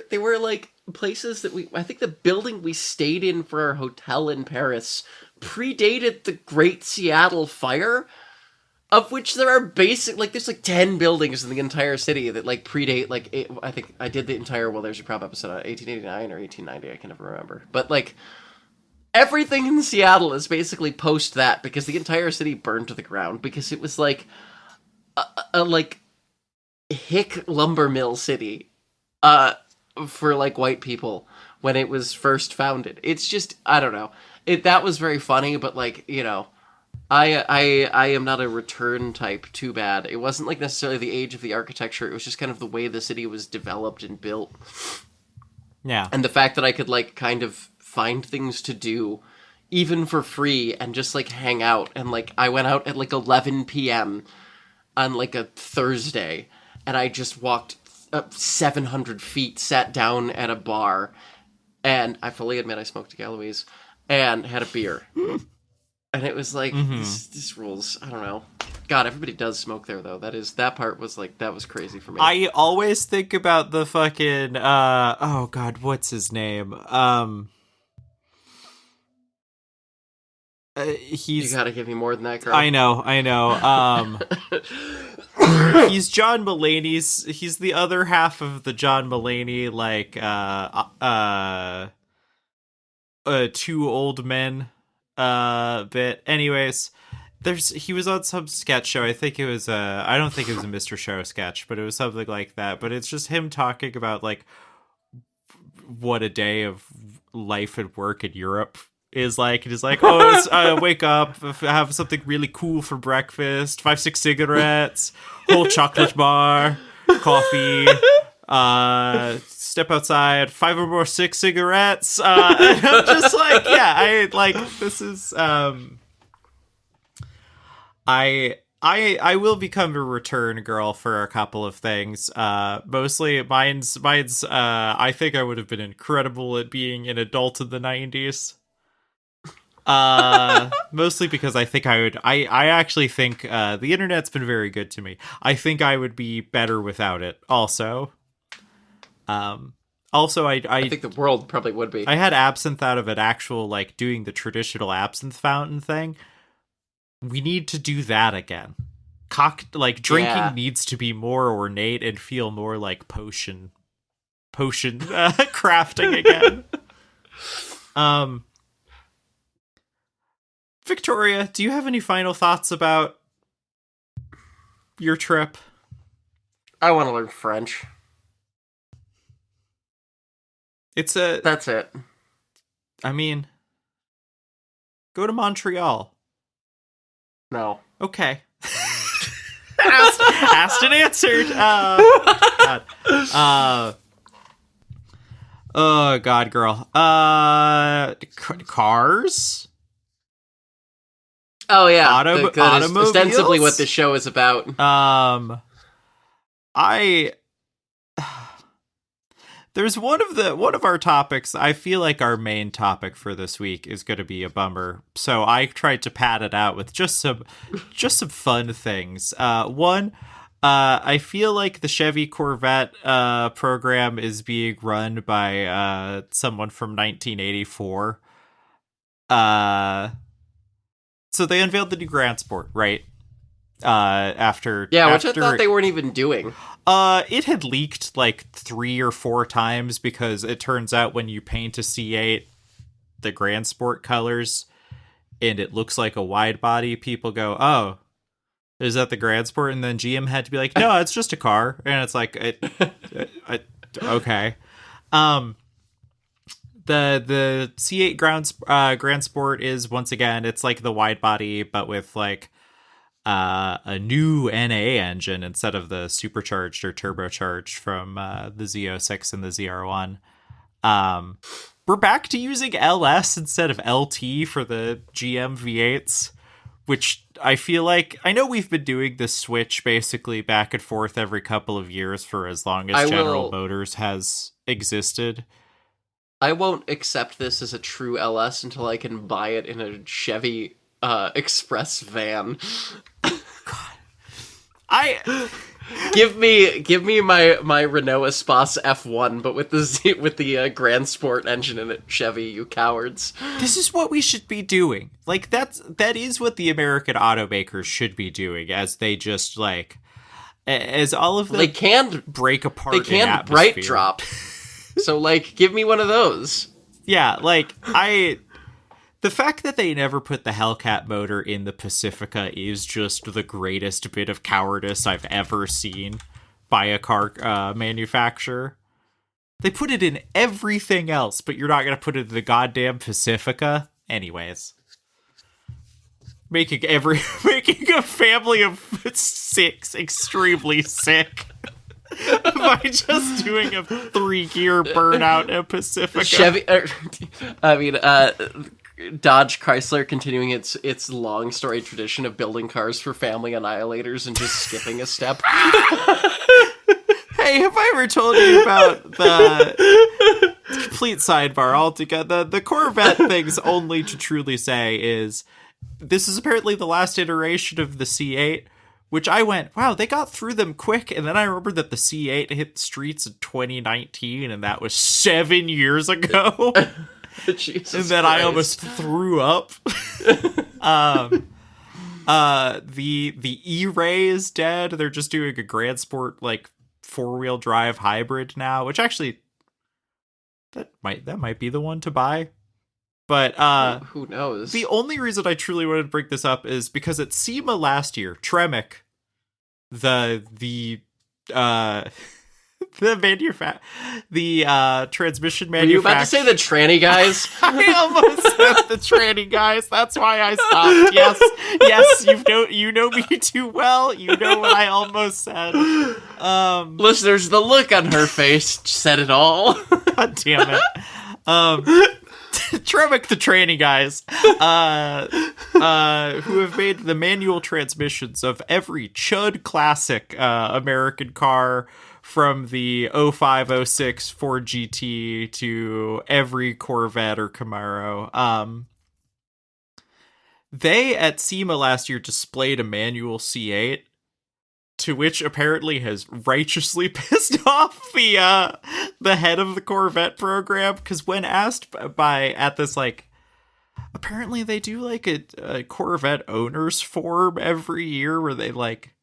they were like places that I think the building we stayed in for our hotel in Paris predated the Great Seattle Fire. Of which there are there's like 10 buildings in the entire city that like predate, like, I think I did the entire Well, There's Your Prop episode on 1889 or 1890, I can never remember. But like, everything in Seattle is basically post that, because the entire city burned to the ground, because it was like a like hick lumber mill city for like white people when it was first founded. It's just, I don't know. That was very funny, but like, you know, I am not a return type, too bad. It wasn't like necessarily the age of the architecture, it was just kind of the way the city was developed and built. Yeah. And the fact that I could like kind of find things to do, even for free, and just like hang out. And like, I went out at like 11 p.m. on like a Thursday, and I just walked up 700 feet, sat down at a bar, and I fully admit I smoked a Galloway's, and had a beer. And it was like, this rules. I don't know. God, everybody does smoke there, though. That part was like, that was crazy for me. I always think about the fucking, oh god, what's his name? You gotta give me more than that, girl. I know. He's John Mulaney's, he's the other half of the John Mulaney, like, two old men bit. Anyways, he was on some sketch show. I think it was I don't think it was a Mr. Show sketch, but it was something like that. But it's just him talking about like what a day of life and work in Europe is like. It is like, oh, it's, wake up, have something really cool for breakfast, 5-6 cigarettes, whole chocolate bar, coffee, step outside, 5 or more 6 cigarettes. And I'm just like, yeah, I like, this is, I will become a return girl for a couple of things. Mostly mine's, I think I would have been incredible at being an adult in the 90s. Mostly because I think I actually think, the internet's been very good to me. I think I would be better without it also. I think the world probably would be. I had absinthe out of an actual, like, doing the traditional absinthe fountain thing. We need to do that again. Drinking needs to be more ornate and feel more like potion crafting again. Victoria, do you have any final thoughts about your trip? I want to learn French. That's it. I mean, go to Montreal. No. Okay. asked and answered. God. Oh God, girl. Cars. Oh yeah, automobiles. Is ostensibly what this show is about. There's one of our topics. I feel like our main topic for this week is going to be a bummer, so I tried to pad it out with just some fun things. One, I feel like the Chevy Corvette program is being run by someone from 1984. So they unveiled the new Grand Sport, right? Which I thought they weren't even doing. It had leaked like 3 or 4 times, because it turns out when you paint a C8 the Grand Sport colors and it looks like a wide body, people go, oh, is that the Grand Sport? And then GM had to be like, no, it's just a car. And it's like, okay. The The C8 Grand Sport is, once again, it's like the wide body, but with like a new NA engine instead of the supercharged or turbocharged from the Z06 and the ZR1. We're back to using LS instead of LT for the GM V8s, which I feel like, I know we've been doing this switch basically back and forth every couple of years for as long as General Motors has existed. I won't accept this as a true LS until I can buy it in a Chevy Express van. Give me my Renault Espace F1, but with the Grand Sport engine in it, Chevy, you cowards. This is what we should be doing. Like that is what the American automakers should be doing, as they just like, as all of them, they can break apart. They can bright drop. So like, give me one of those. Yeah, like the fact that they never put the Hellcat motor in the Pacifica is just the greatest bit of cowardice I've ever seen by a car manufacturer. They put it in everything else, but you're not going to put it in the goddamn Pacifica? Anyways. Making a family of 6 extremely sick by just doing a 3-gear burnout in Pacifica. Chevy, Dodge Chrysler continuing its long story tradition of building cars for family annihilators and just skipping a step. Hey, have I ever told you about the complete sidebar altogether? The Corvette things only to truly say is this is apparently the last iteration of the C8, which I went, wow, they got through them quick. And then I remembered that the C8 hit the streets in 2019, and that was 7 years ago. Jesus and then Christ. I almost threw up. The E-Ray is dead. They're just doing a Grand Sport like 4-wheel drive hybrid now, which actually that might be the one to buy. But who knows? The only reason I truly wanted to bring this up is because at SEMA last year, Tremec, the transmission manufacturer. Were you about to say the tranny guys? I almost said the tranny guys. That's why I stopped. Yes, you know me too well. You know what I almost said. Listeners, the look on her face said it all. God damn it. Tremec the tranny guys, who have made the manual transmissions of every Chud classic American car, from the 05, 06 Ford GT to every Corvette or Camaro. They, at SEMA last year, displayed a manual C8, to which apparently has righteously pissed off the head of the Corvette program, because when asked at this, like, apparently they do, like, a Corvette owners forum every year where they, like,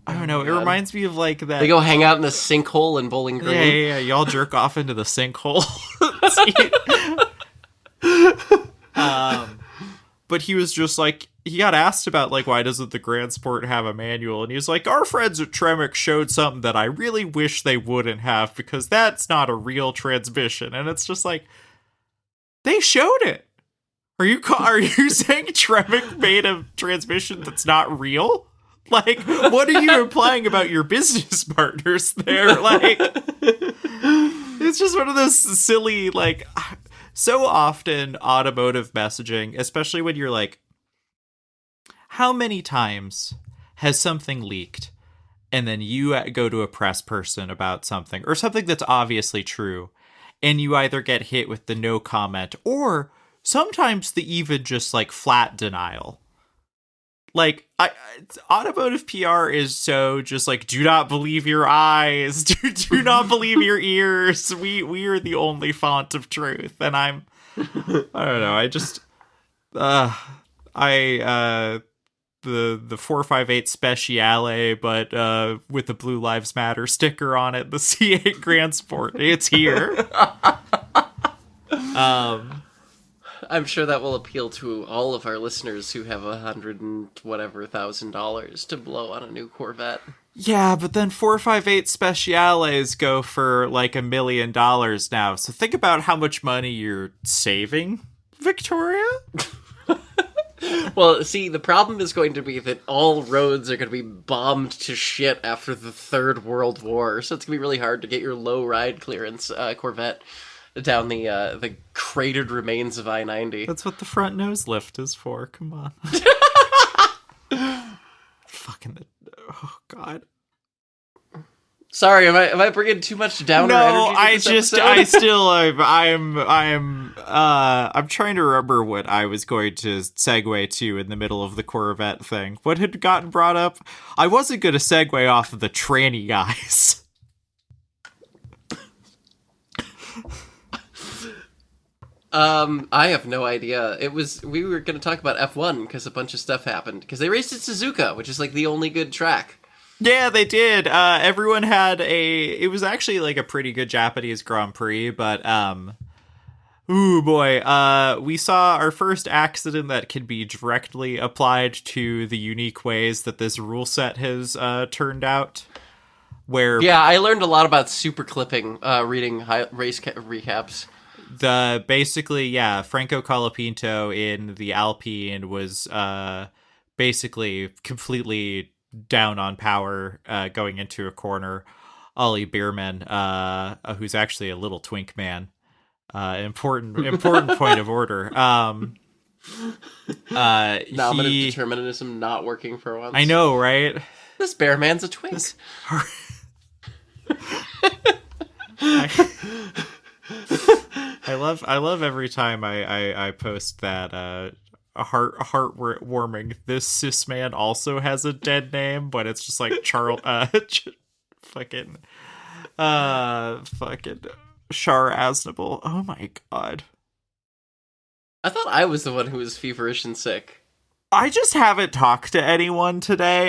I don't know, it reminds me of, like, that... They go hang out in the sinkhole in Bowling Green. Yeah, y'all jerk off into the sinkhole. But he was just, like, he got asked about, like, why doesn't the Grand Sport have a manual? And he was like, our friends at Tremec showed something that I really wish they wouldn't have, because that's not a real transmission. And it's just like, they showed it. Are you saying Tremec made a transmission that's not real? Like, what are you implying about your business partners there? Like, it's just one of those silly, like, so often automotive messaging, especially when you're like, how many times has something leaked and then you go to a press person about something or something that's obviously true, and you either get hit with the no comment or sometimes the even just like flat denial. Like, automotive PR is so just like, do not believe your eyes, do not believe your ears. We are the only font of truth. And I don't know. I just, the 458 Speciale, but with the Blue Lives Matter sticker on it, the C8 Grand Sport. It's here. I'm sure that will appeal to all of our listeners who have $100,000 to blow on a new Corvette. Yeah, but then 458 Speciales go for like $1 million now. So think about how much money you're saving, Victoria. Well, see, the problem is going to be that all roads are going to be bombed to shit after the Third World War, so it's going to be really hard to get your low ride clearance Corvette down the cratered remains of I-90. That's what the front nose lift is for. Come on. Fucking, oh God. Sorry, am I bringing too much downer energy to this episode? I'm trying to remember what I was going to segue to in the middle of the Corvette thing. What had gotten brought up? I wasn't going to segue off of the tranny guys. I have no idea. We were going to talk about F1 because a bunch of stuff happened. Because they raced at Suzuka, which is like the only good track. Yeah, they did. Everyone had it was actually like a pretty good Japanese Grand Prix, but ooh boy, we saw our first accident that can be directly applied to the unique ways that this rule set has turned out. Where I learned a lot about super clipping reading race recaps. Franco Colapinto in the Alpine was basically completely down on power going into a corner. Ollie Bierman, who's actually a little twink man, important point of order. Nominative determinism not working for once. I know, right? This bear man's a twink. I love every time I post that heartwarming. This cis man also has a dead name, but it's just like Charles fucking Shar Aznable. Oh my God. I thought I was the one who was feverish and sick. I just haven't talked to anyone today.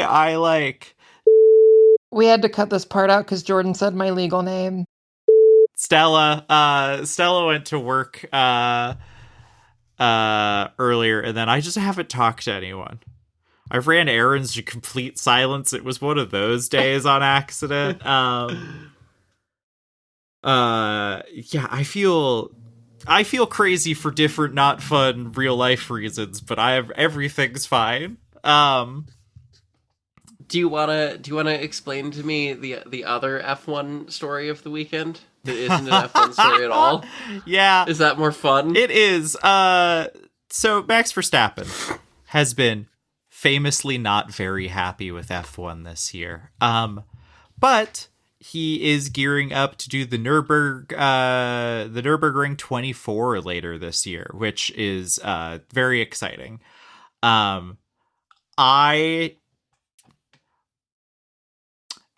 We had to cut this part out because Jordan said my legal name. Stella went to work earlier, and then I just haven't talked to anyone. I ran errands to complete silence. It was one of those days on accident. I feel crazy for different not fun real life reasons, but everything's fine. Do you wanna explain to me the other F1 story of the weekend? That isn't an F1 story at all. Yeah. Is that more fun? It is. So Max Verstappen has been famously not very happy with F1 this year. But he is gearing up to do the Nurburgring 24 later this year, which is very exciting.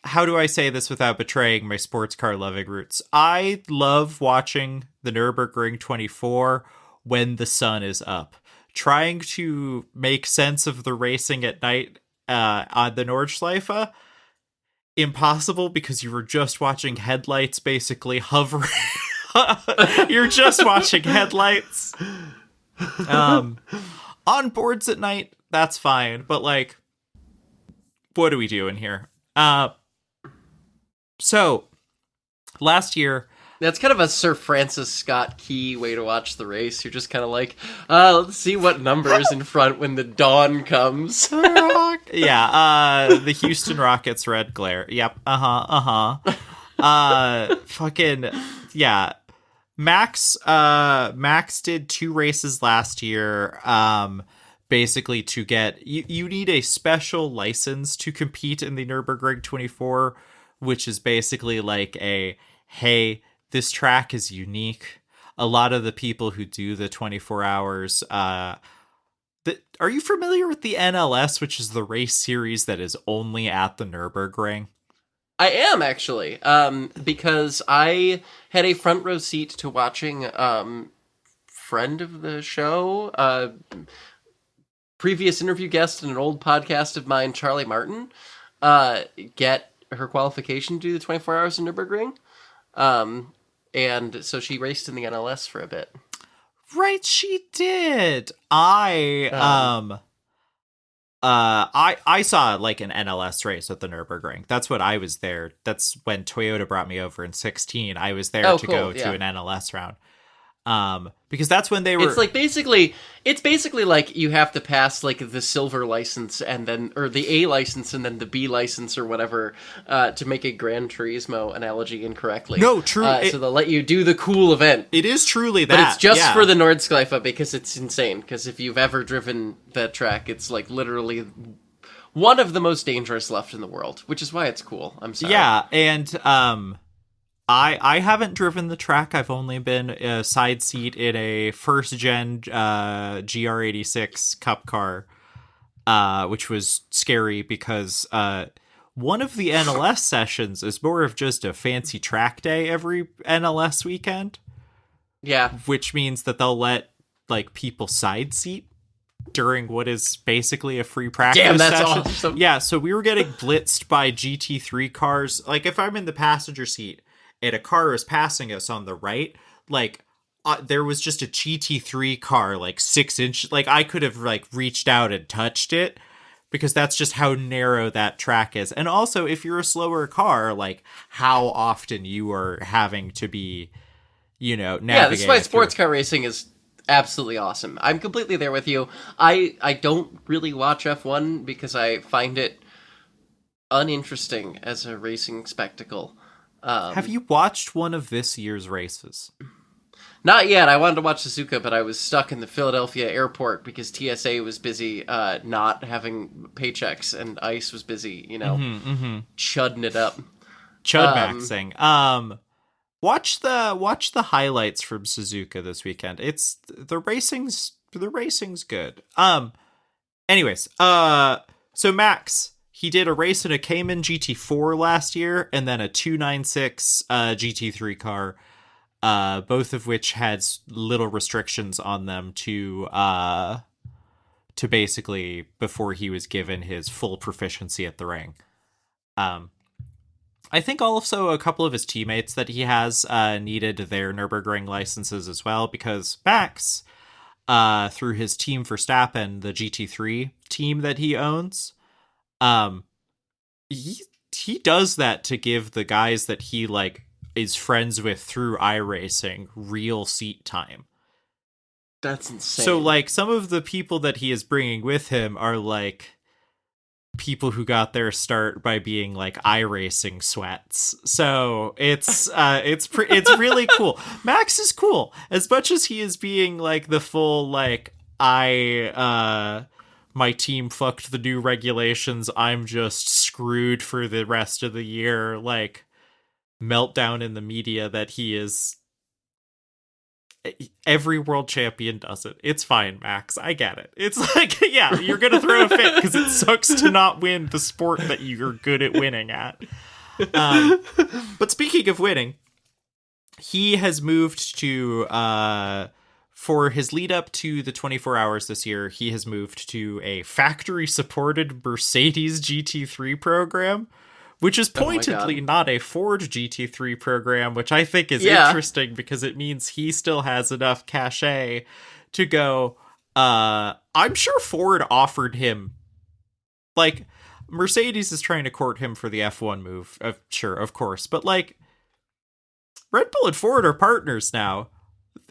How do I say this without betraying my sports car loving roots? I love watching the Nurburgring 24 when the sun is up. Trying to make sense of the racing at night on the Nordschleife, impossible because you were just watching headlights basically hovering. You're just watching headlights. On boards at night, that's fine. But like, what are we doing here? So, last year... That's kind of a Sir Francis Scott Key way to watch the race. You're just kind of like, let's see what number is in front when the dawn comes. Yeah, the Houston Rockets red glare. Yep, fucking, yeah. Max did 2 races last year, basically to get... You need a special license to compete in the Nürburgring 24, which is basically like hey, this track is unique. A lot of the people who do the 24 hours, are you familiar with the NLS, which is the race series that is only at the Nürburgring? I am, actually, because I had a front row seat to watching friend of the show, previous interview guest in an old podcast of mine, Charlie Martin, get her qualification to do the 24 hours in Nürburgring. And so she raced in the NLS for a bit. Right, she did. I saw like an NLS race at the Nurburgring. That's what I was there. That's when Toyota brought me over in 2016. I was there to go to an NLS round. Because that's when they were. It's basically like you have to pass like the silver license and then, or the A license and then the B license or whatever, to make a Gran Turismo analogy incorrectly. No, true. So they'll let you do the cool event. It is truly that. But it's just for the Nordschleife because it's insane. Because if you've ever driven that track, it's like literally one of the most dangerous left in the world, which is why it's cool. I'm sorry. Yeah, and I haven't driven the track. I've only been a side seat in a first gen GR86 Cup car, which was scary because one of the NLS sessions is more of just a fancy track day every NLS weekend. Yeah, which means that they'll let like people side seat during what is basically a free practice session. Damn, that's session. awesome. Yeah, so we were getting blitzed by GT3 cars. Like if I'm in the passenger seat and a car is passing us on the right, like there was just a GT3 car like 6 inch, like I could have like reached out and touched it because that's just how narrow that track is. And also if you're a slower car, like how often you are having to be, you know, navigating. Yeah, this is why sports car racing is absolutely awesome. I'm completely there with you. I don't really watch F1 because I find it uninteresting as a racing spectacle. Have you watched one of this year's races? Not yet. I wanted to watch Suzuka, but I was stuck in the Philadelphia airport because TSA was busy not having paychecks, and ICE was busy, you know, chudding it up. Chud-maxing. Watch the highlights from Suzuka this weekend. It's the racing's good. Anyways, so Max, he did a race in a Cayman GT4 last year, and then a 296 GT3 car, both of which had little restrictions on them to basically before he was given his full proficiency at the ring. I think also a couple of his teammates that he has needed their Nurburgring licenses as well, because Max, through his Team Verstappen, the GT3 team that he owns, he does that to give the guys that he like is friends with through iRacing real seat time. That's insane. So like some of the people that he is bringing with him are like people who got their start by being like iRacing sweats. So it's really cool. Max is cool as much as he is being like the full like my team fucked the new regulations, I'm just screwed for the rest of the year, like meltdown in the media that he is. Every world champion does it. It's fine, Max. I get it. It's like, yeah, you're gonna throw a fit because it sucks to not win the sport that you're good at winning at. But speaking of winning, he has moved to for his lead up to the 24 hours this year, he has moved to a factory supported Mercedes GT3 program, which is pointedly not a Ford GT3 program, which I think is interesting because it means he still has enough cachet to go. I'm sure Ford offered him, like, Mercedes is trying to court him for the F1 move. Sure, of course. But, like, Red Bull and Ford are partners now.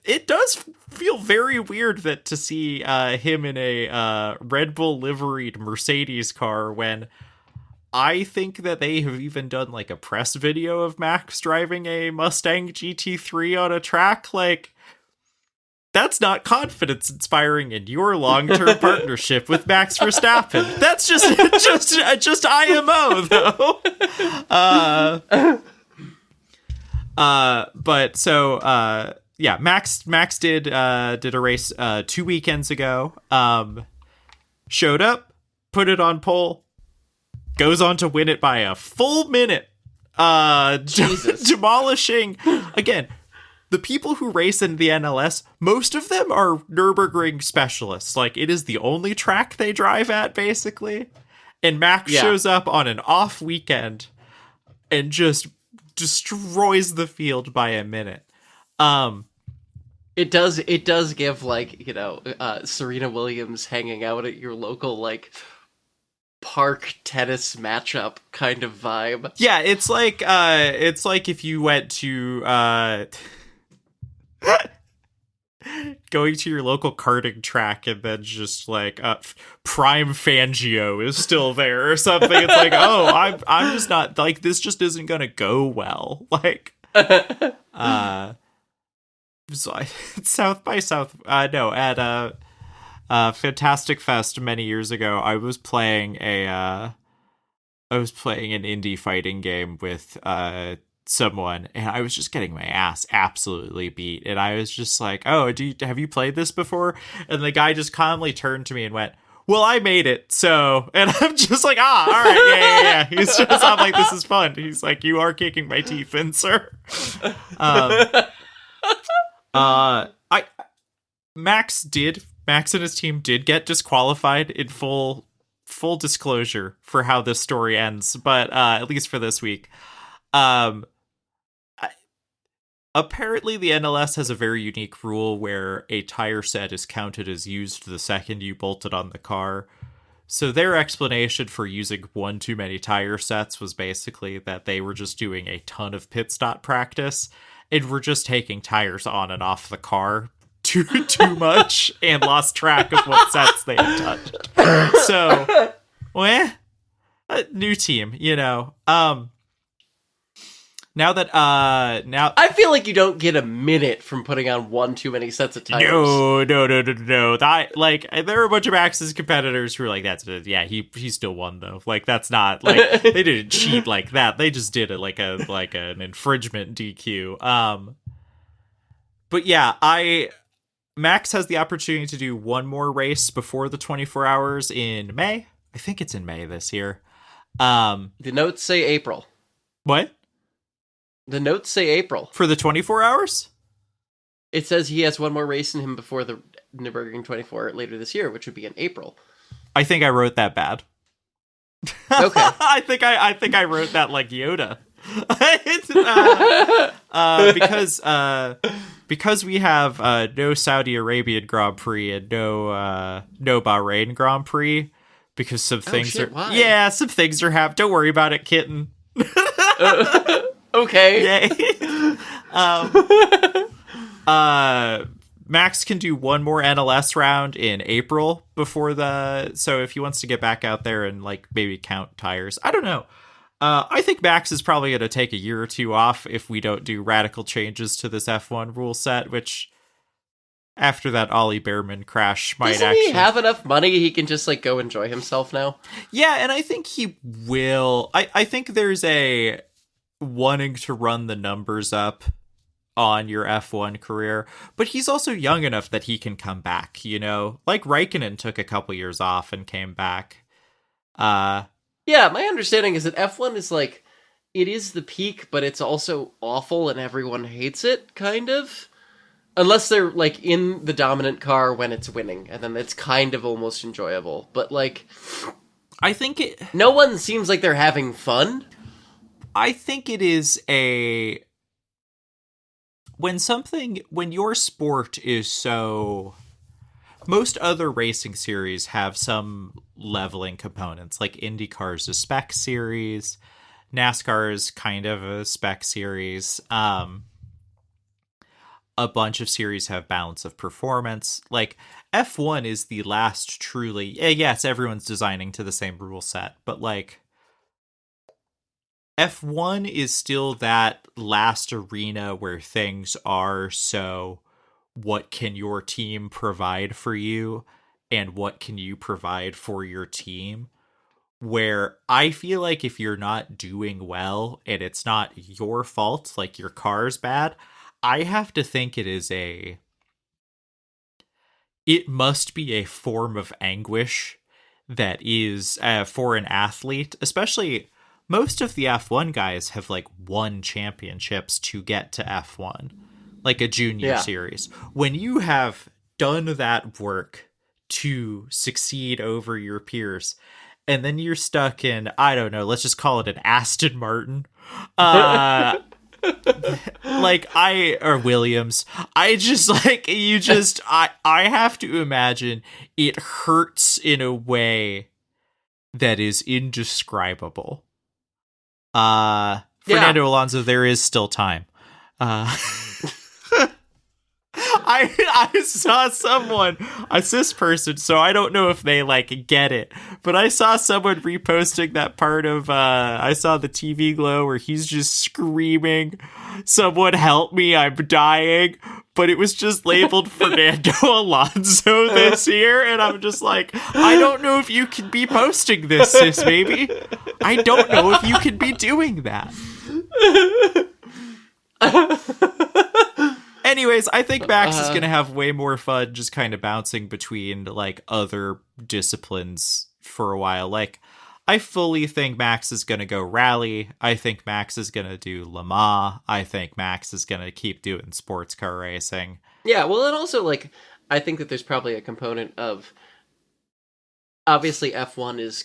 It does feel very weird that to see him in a Red Bull liveried Mercedes car when I think that they have even done like a press video of Max driving a Mustang GT3 on a track. Like, that's not confidence inspiring in your long-term partnership with Max Verstappen. That's just IMO though. But so yeah, Max did a race 2 weekends ago. Showed up, put it on pole, goes on to win it by a full minute. Demolishing again. The people who race in the NLS, most of them are Nurburgring specialists. Like, it is the only track they drive at, basically. And Max shows up on an off weekend and just destroys the field by a minute. It does give, like, Serena Williams hanging out at your local, like, park tennis matchup kind of vibe. Yeah, it's like if you went to going to your local karting track and then just like Prime Fangio is still there or something. It's like, oh, I'm just not like, this just isn't gonna go well. Like so South by South no at Fantastic Fest many years ago, I was playing an indie fighting game with someone, and I was just getting my ass absolutely beat, and I was just like, oh, have you played this before? And the guy just calmly turned to me and went, well, I made it, so. And I'm just like, all right, yeah. He's just, I'm like, this is fun. He's like, you are kicking my teeth in, sir. Max and his team did get disqualified in full disclosure for how this story ends, but at least for this week. Apparently the NLS has a very unique rule where a tire set is counted as used the second you bolt it on the car. So their explanation for using one too many tire sets was basically that they were just doing a ton of pit stop practice and were just taking tires on and off the car too much and lost track of what sets they had touched. So, a new team, Now I feel like you don't get a minute from putting on one too many sets of tires. No. That, like, there are a bunch of Max's competitors who are like, he still won though. Like, that's not like they didn't cheat like that. They just did it like an infringement DQ. But yeah, Max has the opportunity to do one more race before the 24 hours in May. I think it's in May this year. The notes say April. What? The notes say April. For the 24 hours? It says he has one more race in him before the Nurburgring 24 later this year, which would be in April. I think I wrote that bad. Okay. I think I wrote that like Yoda. Because we have no Saudi Arabian Grand Prix and no Bahrain Grand Prix, because some things why? some things are happening. Don't worry about it, kitten. Okay. Yay. Max can do one more NLS round in April so if he wants to get back out there and like maybe count tires, I don't know. I think Max is probably going to take a year or two off if we don't do radical changes to this F1 rule set, which after that Ollie Behrman crash might Doesn't he have enough money he can just like go enjoy himself now? Yeah, and I think he will. I think there's a wanting to run the numbers up on your F1 career, but he's also young enough that he can come back, like Raikkonen took a couple years off and came back. Yeah, my understanding is that F1 is like, it is the peak, but it's also awful and everyone hates it, kind of. Unless they're like in the dominant car when it's winning, and then it's kind of almost enjoyable. But like, I think no one seems like they're having fun. I think it is when your sport is so. Most other racing series have some leveling components, like IndyCar's a spec series, NASCAR is kind of a spec series. A bunch of series have balance of performance. Like F1 is the last truly. Yes, everyone's designing to the same rule set, but like. F1 is still that last arena where things are so what can your team provide for you and what can you provide for your team, where I feel like if you're not doing well and it's not your fault, like your car's bad, I have to think it must be a form of anguish that is for an athlete, especially. Most of the F1 guys have like won championships to get to F1, like a junior series. When you have done that work to succeed over your peers, and then you're stuck in, I don't know, let's just call it an Aston Martin, or Williams, I just like I have to imagine it hurts in a way that is indescribable. Fernando Alonso, there is still time. I saw someone, a cis person, so I don't know if they like get it, but I saw someone reposting that part of I saw the TV glow where he's just screaming, "Someone help me, I'm dying," but it was just labeled Fernando Alonso this year, and I'm just like, I don't know if you can be posting this, cis baby. I don't know if you can be doing that. Anyways, I think Max is going to have way more fun just kind of bouncing between, like, other disciplines for a while. Like, I fully think Max is going to go rally. I think Max is going to do Le Mans. I think Max is going to keep doing sports car racing. Yeah, well, and also, like, I think that there's probably a component of... Obviously, F1 is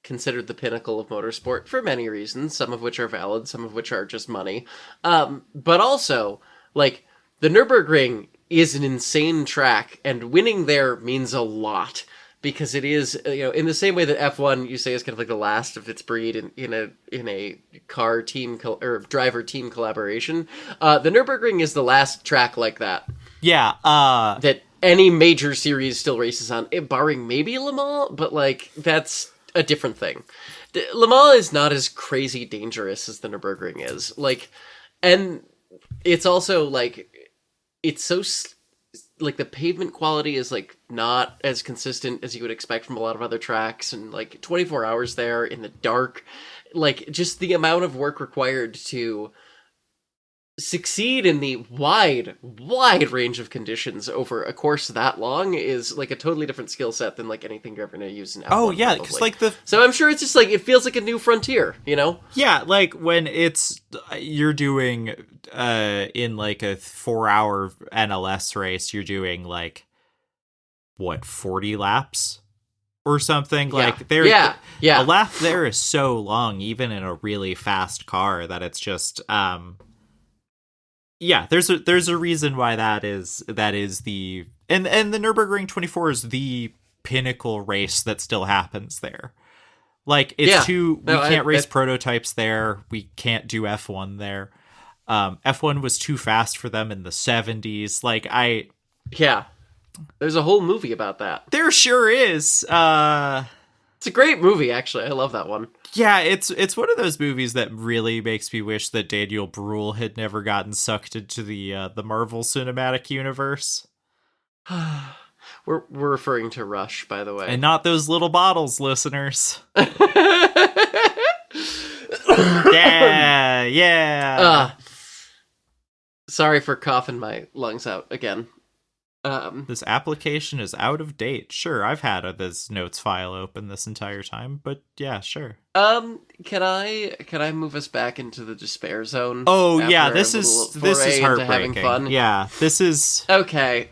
considered the pinnacle of motorsport for many reasons, some of which are valid, some of which are just money. But also, like... The Nurburgring is an insane track, and winning there means a lot, because it is, in the same way that F1, you say, is kind of like the last of its breed in a car team or driver team collaboration. The Nurburgring is the last track like that. Yeah. That any major series still races on, barring maybe Le Mans, but like that's a different thing. Le Mans is not as crazy dangerous as the Nurburgring is. Like, and it's also like. It's so, like, the pavement quality is, like, not as consistent as you would expect from a lot of other tracks, and, like, 24 hours there in the dark, like, just the amount of work required to succeed in the wide range of conditions over a course that long is, like, a totally different skill set than, like, anything you're ever going to use in F1. Oh, yeah, because, like, So I'm sure it's just, like, it feels like a new frontier, you know? Yeah, like, when you're doing, in, like, a 4-hour NLS race, you're doing, like, 40 laps? Or something? Yeah. Like, yeah. A lap there is so long, even in a really fast car, that it's just, yeah, there's a reason why that is the and the Nürburgring 24 is the pinnacle race that still happens there. Like, it's we can't race prototypes there. We can't do F1 there. F1 was too fast for them in the 70s. Like, there's a whole movie about that. There sure is. It's a great movie, actually. I love that one. Yeah, it's one of those movies that really makes me wish that Daniel Bruhl had never gotten sucked into the Marvel Cinematic Universe. We're referring to Rush, by the way. And not those little bottles, listeners. Yeah. Sorry for coughing my lungs out again. This application is out of date. Sure, I've had this notes file open this entire time, but yeah, sure. Can I move us back into the despair zone? Oh yeah, this is heartbreaking. Having fun? Yeah, this is okay.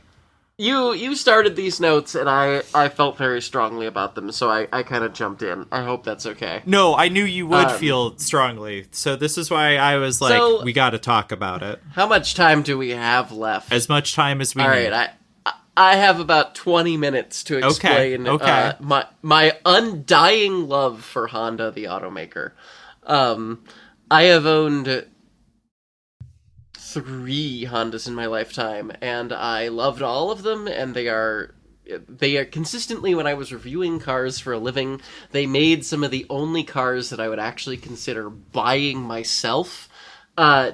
You started these notes, and I felt very strongly about them, so I kind of jumped in. I hope that's okay. No, I knew you would feel strongly, so this is why I was like, we got to talk about it. How much time do we have left? As much time as we need. All right, I have about 20 minutes to explain my undying love for Honda, the automaker. I have owned 3 Hondas in my lifetime, and I loved all of them, and they are consistently, when I was reviewing cars for a living, they made some of the only cars that I would actually consider buying myself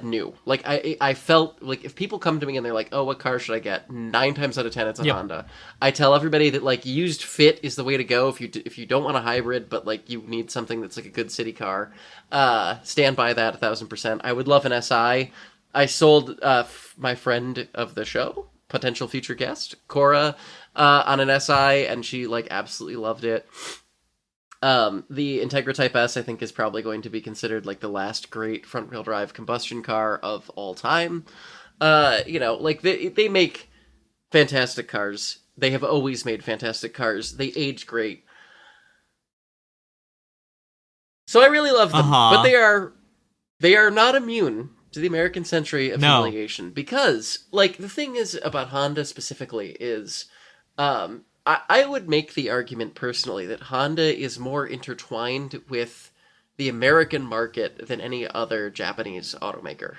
new. Like, I felt like if people come to me and they're like, oh, what car should I get? 9 times out of 10, it's a Honda. I tell everybody that, like, used fit is the way to go if you don't want a hybrid, but, like, you need something that's, like, a good city car. Stand by that 1,000%. I would love an SI. I sold my friend of the show, potential future guest, Cora, on an SI, and she, like, absolutely loved it. The Integra Type S, I think, is probably going to be considered, like, the last great front-wheel drive combustion car of all time. Like, they make fantastic cars. They have always made fantastic cars. They age great. So I really love them, but they are not immune to the American century of No. humiliation, because like the thing is about Honda specifically is I would make the argument personally that Honda is more intertwined with the American market than any other Japanese automaker.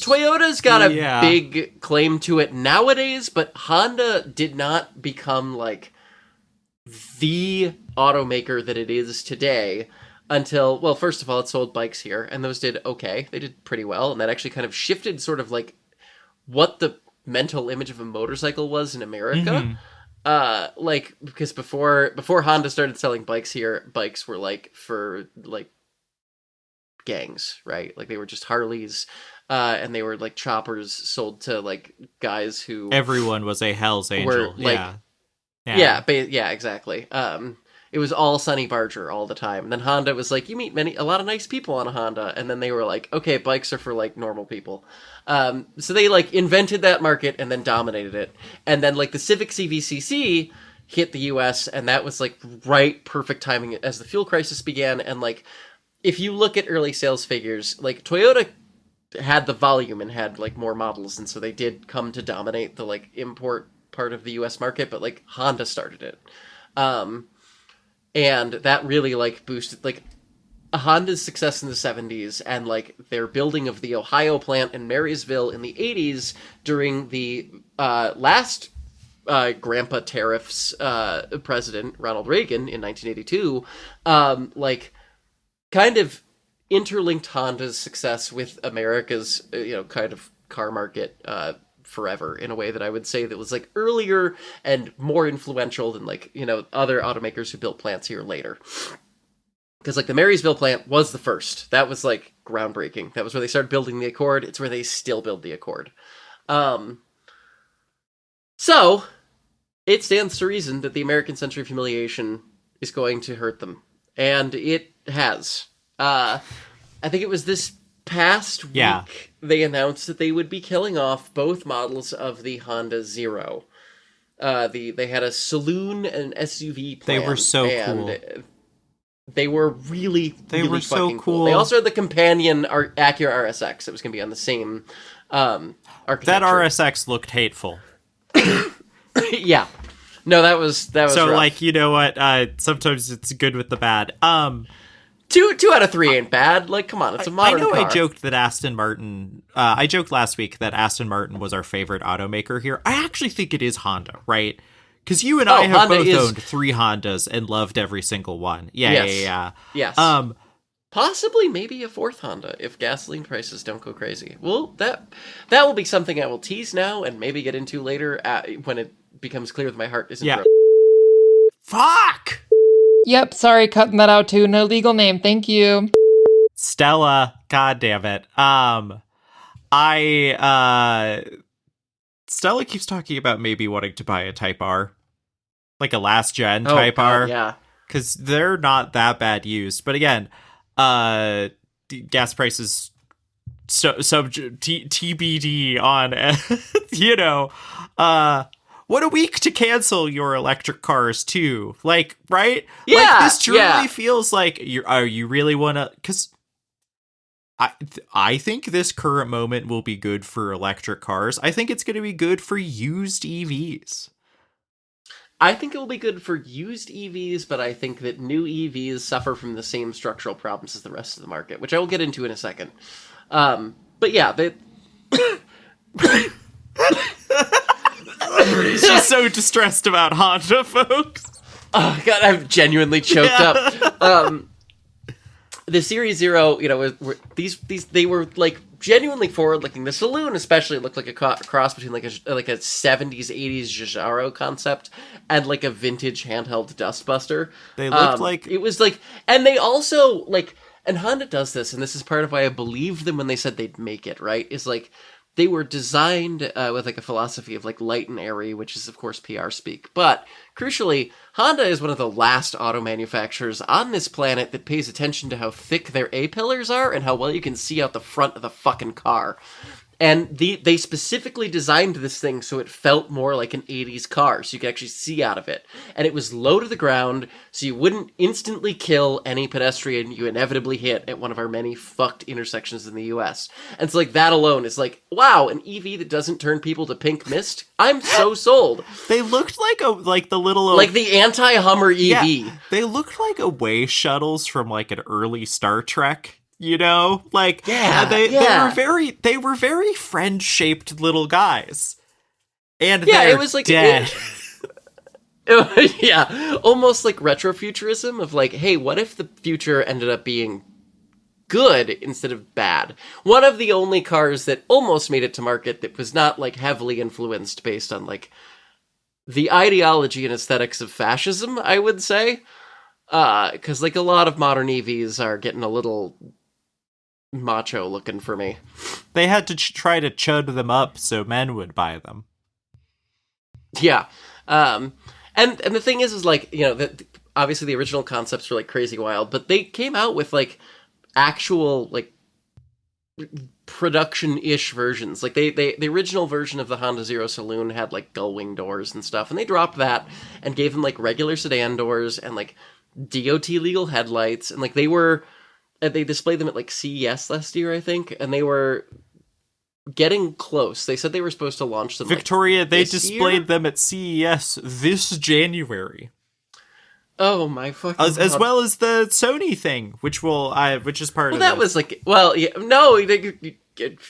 Toyota's got a big claim to it nowadays, but Honda did not become like the automaker that it is today until, well, first of all, it sold bikes here, and those did okay. They did pretty well, and that actually kind of shifted sort of like what the mental image of a motorcycle was in America. Like, because before Honda started selling bikes here, bikes were like for like gangs, right? Like they were just Harleys, and they were like choppers sold to like guys who everyone was a Hell's Angel. Yeah, exactly. It was all Sonny Barger all the time. And then Honda was like, you meet a lot of nice people on a Honda. And then they were like, okay, bikes are for like normal people. So they like invented that market and then dominated it. And then like the Civic CVCC hit the US, and that was like perfect timing as the fuel crisis began. And like, if you look at early sales figures, like Toyota had the volume and had like more models. And so they did come to dominate the like import part of the US market, but like Honda started it. And that really like boosted like Honda's success in the 70s and like their building of the Ohio plant in Marysville in the 80s during the last Grandpa Tariffs president, Ronald Reagan, in 1982, like kind of interlinked Honda's success with America's, kind of car market forever in a way that I would say that was like earlier and more influential than like, other automakers who built plants here later. Because like the Marysville plant was the first. That was like groundbreaking. That was where they started building the Accord. It's where they still build the Accord. So it stands to reason that the American century of humiliation is going to hurt them. And it has. I think it was this past week they announced that they would be killing off both models of the Honda Zero. They had a saloon and SUV plan. They were so cool. They were really fucking so cool. They also had the companion Acura RSX that was going to be on the same architecture. That RSX looked hateful. Yeah. No, that was so rough. Like, you know what? Sometimes it's good with the bad. Two out of 3 ain't bad. Like, come on, it's a modern car. I joked that Aston Martin... I joked last week that Aston Martin was our favorite automaker here. I actually think it is Honda, right? Because you and I have both owned 3 Hondas and loved every single one. Yeah. Yes. Possibly maybe a 4th Honda if gasoline prices don't go crazy. Well, that will be something I will tease now and maybe get into later when it becomes clear that my heart isn't broken. Fuck! Yep, sorry, cutting that out too. No legal name, thank you. Stella, god damn it. Stella keeps talking about maybe wanting to buy a Type R. Like a last gen Type R. Yeah. Because they're not that bad used. But again, gas prices TBD on, what a week to cancel your electric cars too. Like, right? Yeah. Like, this truly feels like you really want to, because I think this current moment will be good for electric cars. I think it's going to be good for used EVs. I think it will be good for used EVs, but I think that new EVs suffer from the same structural problems as the rest of the market, which I will get into in a second. But yeah, She's so distressed about Honda, folks. Oh god, I'm genuinely choked up. The Series Zero, they were like genuinely forward-looking. The saloon, especially, looked like a cross between like a 70s, 80s Giugiaro concept and like a vintage handheld dustbuster. They looked like it was like, and they also like, and Honda does this, and this is part of why I believed them when they said they'd make it. Right? Is like, they were designed with like a philosophy of like light and airy, which is of course PR speak. But crucially, Honda is one of the last auto manufacturers on this planet that pays attention to how thick their A-pillars are and how well you can see out the front of the fucking car. And they specifically designed this thing so it felt more like an 80s car, so you could actually see out of it. And it was low to the ground, so you wouldn't instantly kill any pedestrian you inevitably hit at one of our many fucked intersections in the US. And so, like, that alone is like, wow, an EV that doesn't turn people to pink mist? I'm so sold. They looked like the little... Like the anti-Hummer EV. Yeah, they looked like away shuttles from, like, an early Star Trek. You know, like they were very friend-shaped little guys, and it was like dead. Yeah, almost like retrofuturism of like, hey, what if the future ended up being good instead of bad? One of the only cars that almost made it to market that was not like heavily influenced based on like the ideology and aesthetics of fascism, I would say, because like a lot of modern EVs are getting a little macho looking for me. They had to try to chud them up so men would buy them. Yeah. And the thing is like, you know, obviously the original concepts were like crazy wild, but they came out with like actual like production-ish versions. Like the original version of the Honda Zero Saloon had like gull-wing doors and stuff, and they dropped that and gave them like regular sedan doors and like DOT legal headlights, and like they displayed them at like CES last year, I think, and they were getting close. They said they were supposed to launch them. Victoria, like, they displayed them at CES this January. Oh my fucking God. As well as the Sony thing, which is part of that was like, well, yeah, no,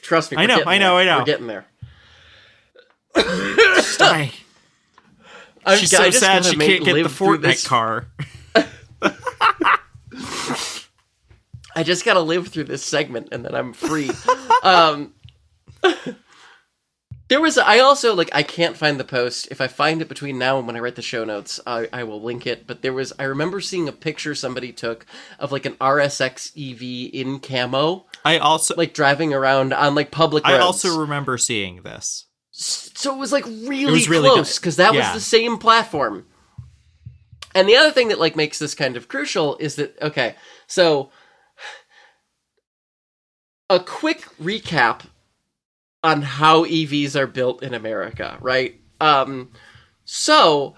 trust me. I know. We're getting there. She's so sad she can't get the Fortnite car. I just gotta live through this segment and then I'm free. I also, like, I can't find the post. If I find it between now and when I write the show notes, I will link it. But I remember seeing a picture somebody took of, like, an RSX EV in camo. I also... like, driving around on, like, public roads. I also remember seeing this. So it was, like, really close, because that was the same platform. And the other thing that, like, makes this kind of crucial is that, okay, so... a quick recap on how EVs are built in America, right? So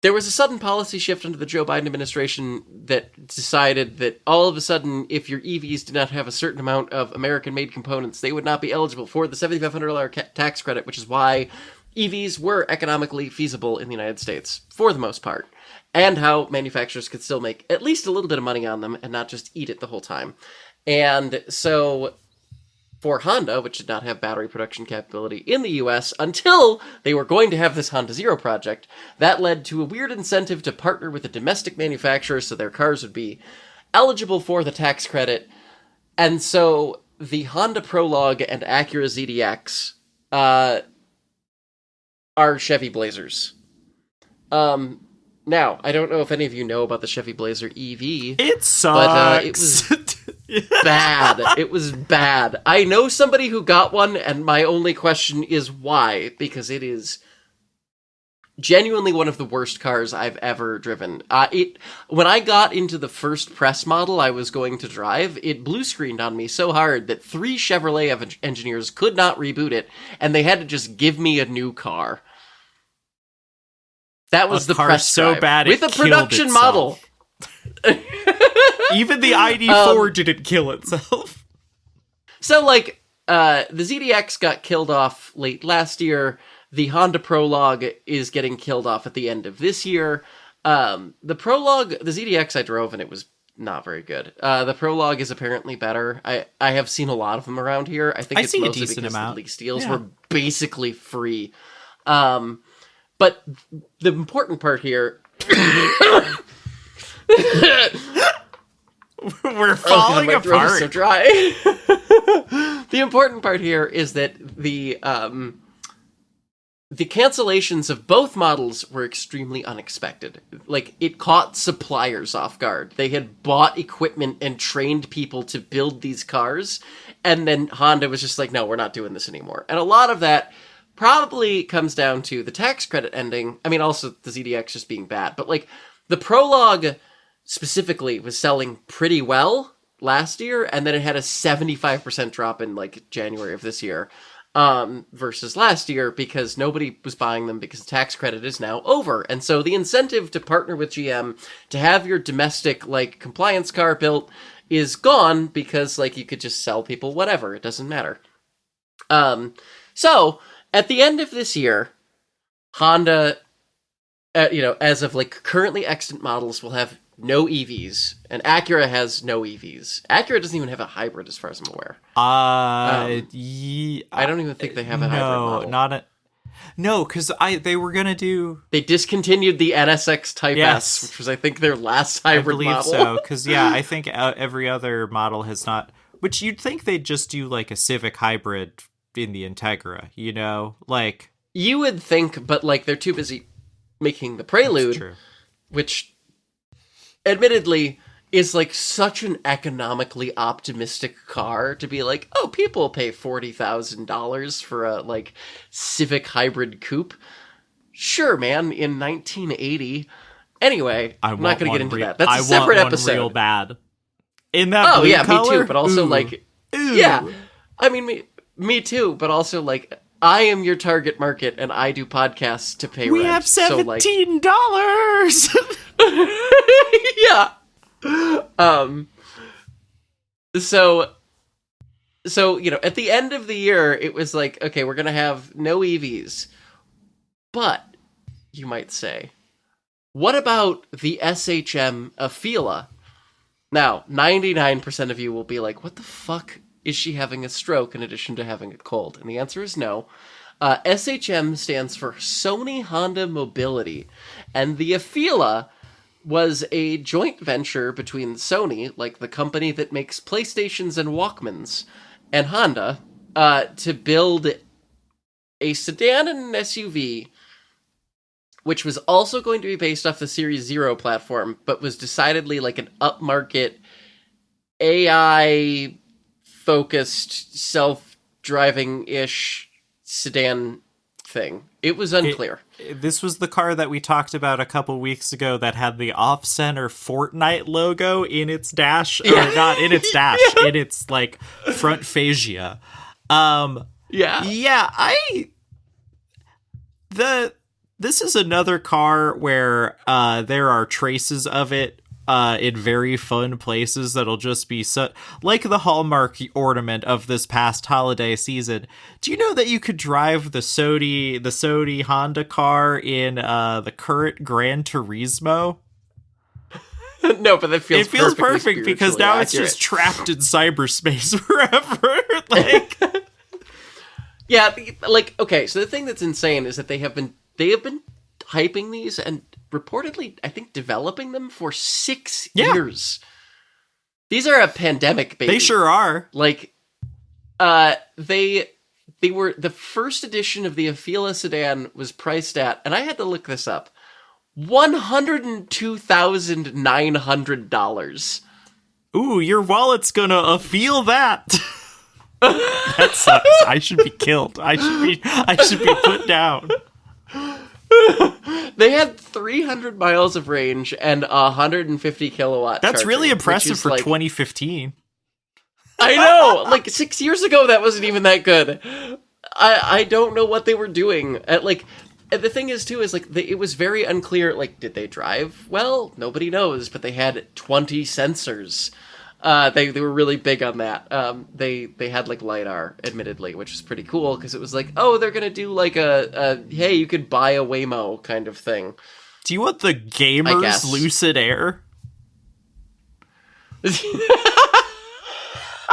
there was a sudden policy shift under the Joe Biden administration that decided that all of a sudden, if your EVs did not have a certain amount of American-made components, they would not be eligible for the $7,500 tax credit, which is why EVs were economically feasible in the United States, for the most part, and how manufacturers could still make at least a little bit of money on them and not just eat it the whole time. And so for Honda, which did not have battery production capability in the US until they were going to have this Honda Zero project, that led to a weird incentive to partner with a domestic manufacturer so their cars would be eligible for the tax credit. And so the Honda Prologue and Acura ZDX are Chevy Blazers. Now, I don't know if any of you know about the Chevy Blazer EV. It sucks. But it was bad. It was bad. I know somebody who got one, and my only question is why, because it is genuinely one of the worst cars I've ever driven. When I got into the first press model I was going to drive, it blue screened on me so hard that 3 Chevrolet engineers could not reboot it, and they had to just give me a new car. That was the press so drive. bad with it a production itself. model. Even the ID4 didn't kill itself. So, like, the ZDX got killed off late last year. The Honda Prologue is getting killed off at the end of this year. The Prologue, the ZDX I drove, and it was not very good. The Prologue is apparently better. I have seen a lot of them around here. I think it's see a mostly decent because amount. the lease deals were basically free. But the important part here... We're falling apart. Throat is so dry. The important part here is that the cancellations of both models were extremely unexpected. Like, it caught suppliers off guard. They had bought equipment and trained people to build these cars, and then Honda was just like, no, we're not doing this anymore. And a lot of that probably comes down to the tax credit ending. I mean, also the ZDX just being bad. But, like, the Prologue specifically was selling pretty well, last year, and then it had a 75% drop in like January of this year versus last year because nobody was buying them because the tax credit is now over. And so the incentive to partner with GM to have your domestic like compliance car built is gone because like you could just sell people whatever. It doesn't matter. So at the end of this year, Honda, as of like currently extant models, will have no EVs, and Acura has no EVs. Acura doesn't even have a hybrid, as far as I'm aware. I don't even think they have a hybrid model. No, because they were gonna do. They discontinued the NSX Type S, which was I think their last hybrid model. I believe so, because I think every other model has not. Which you'd think they'd just do like a Civic hybrid in the Integra, like. You would think, but like they're too busy making the Prelude, which admittedly is like such an economically optimistic car to be like, oh, people pay $40,000 for a like Civic hybrid coupe. Sure, man, in 1980. Anyway, I'm not going to get into that. That's a separate episode. Real bad. In that blue color? Me too, but also like, yeah, I mean, me too, but also like, I am your target market, and I do podcasts to pay rent. We have $17. Yeah. So at the end of the year, it was like, okay, we're gonna have no EVs, but you might say, what about the SHM Afeela? Now, 99% of you will be like, what the fuck? Is she having a stroke in addition to having a cold? And the answer is no. SHM stands for Sony Honda Mobility, and the Afeela was a joint venture between Sony, like the company that makes PlayStations and Walkmans, and Honda, to build a sedan and an SUV, which was also going to be based off the Series 0 platform, but was decidedly like an upmarket AI focused, self-driving-ish sedan thing. It was unclear. This was the car that we talked about a couple weeks ago that had the off-center Fortnite logo in its dash, or not in its dash, in its like front fascia. This is another car where there are traces of it in very fun places that'll just be like the Hallmark ornament of this past holiday season. Do you know that you could drive the Sony Honda car in the current Gran Turismo? No, but it feels perfect because now it's just trapped in cyberspace forever. Like, yeah, like, okay. So the thing that's insane is that they have been hyping these and reportedly, I think, developing them for 6 years. These are a pandemic baby. They sure are. Like, they were, the first edition of the Afeela sedan was priced at, and I had to look this up, $102,900. Ooh, your wallet's gonna feel that. That sucks. I should be killed. I should be put down. They had 300 miles of range and 150 kilowatt. That's charging, really impressive for like, 2015. I know, like 6 years ago, that wasn't even that good. I don't know what they were doing. The thing is too is like it was very unclear. Like, did they drive well? Nobody knows. But they had 20 sensors. They were really big on that. They had like LiDAR, admittedly, which is pretty cool because it was like, oh, they're gonna do like a hey, you could buy a Waymo kind of thing. Do you want the gamers Lucid Air?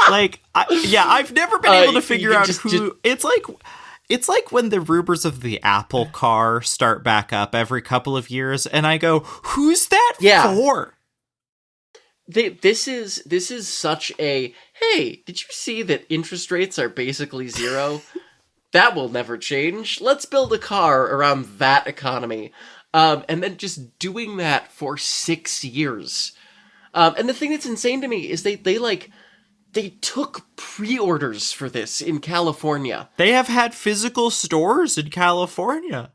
I've never been able to figure out who. It's like when the rumors of the Apple car start back up every couple of years, and I go, who's that for? This is such a, hey, did you see that interest rates are basically zero? That will never change. Let's build a car around that economy. And then just doing that for 6 years. And the thing that's insane to me is they took pre-orders for this in California. They have had physical stores in California.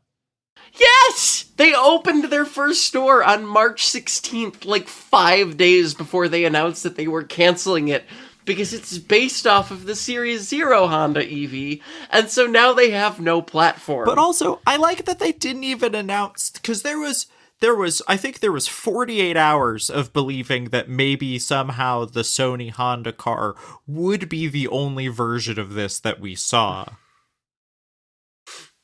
Yes! They opened their first store on March 16th, like 5 days before they announced that they were canceling it, because it's based off of the Series Zero Honda EV, and so now they have no platform. But also, I like that they didn't even announce, because I think there was 48 hours of believing that maybe somehow the Sony Honda car would be the only version of this that we saw.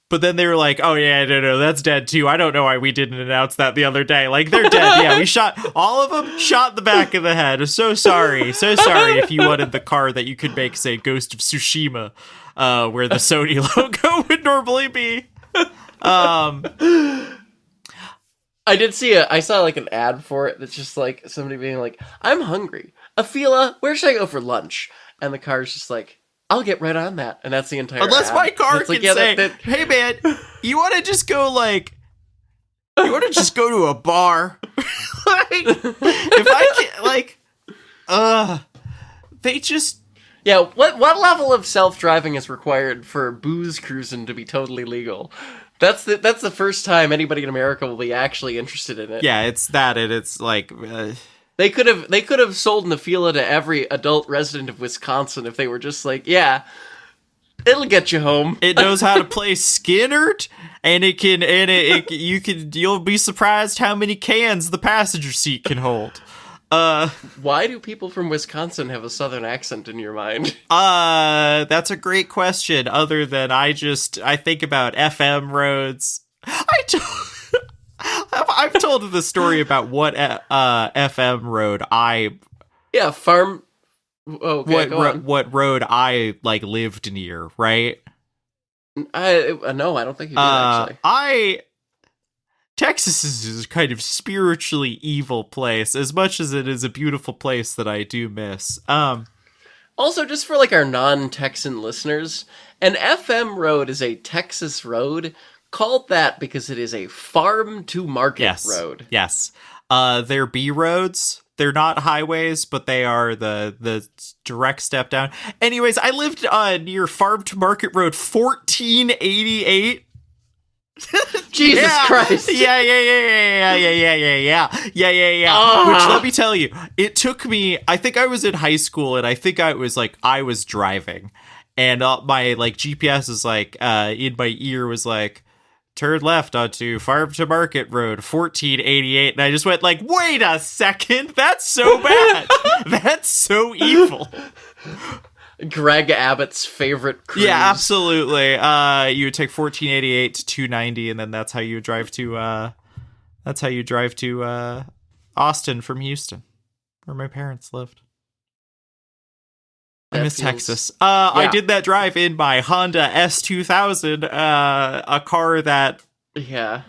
But then they were like, oh yeah, no, that's dead too. I don't know why we didn't announce that the other day. Like, they're dead. Yeah, we shot all of them, shot the back of the head. So sorry if you wanted the car that you could make, say, Ghost of Tsushima, where the Sony logo would normally be. I saw like an ad for it that's just like somebody being like, I'm hungry. Afeela, where should I go for lunch? And the car's just like, I'll get right on that. And that's the entire Unless ad. my car can like, yeah, say, hey man, you want to just go to a bar? Like, if I can't, like, they just... Yeah, what level of self-driving is required for booze cruising to be totally legal? That's the first time anybody in America will be actually interested in it. Yeah, it's that, and it's like... They could have sold an Afeela to every adult resident of Wisconsin if they were just like, yeah, it'll get you home. It knows how to play Skinnerd, and you'll be surprised how many cans the passenger seat can hold. Why do people from Wisconsin have a southern accent in your mind? That's a great question. Other than I think about FM roads. I've told the story about what FM road what road I like lived near, right? No, I don't think you did actually. Texas is a kind of spiritually evil place, as much as it is a beautiful place that I do miss. Also, just for like our non-Texan listeners, an FM road is a Texas road called that because it is a farm-to-market road. Yes. They're B roads. They're not highways, but they are the direct step down. Anyways, I lived near Farm-to-Market Road 1488. Jesus Christ. Yeah. Oh. Which, let me tell you, it took me, I think I was in high school, and I think I was driving, and my like GPS is like in my ear was like, turn left onto Farm to Market Road 1488, and I just went like, wait a second, that's so bad. That's so evil. Greg Abbott's favorite cruise. Yeah, absolutely. You would take 1488 to 290, and then that's how you drive to Austin from Houston, where my parents lived. I miss Texas. Yeah. I did that drive in my Honda S2000, a car that... Yeah.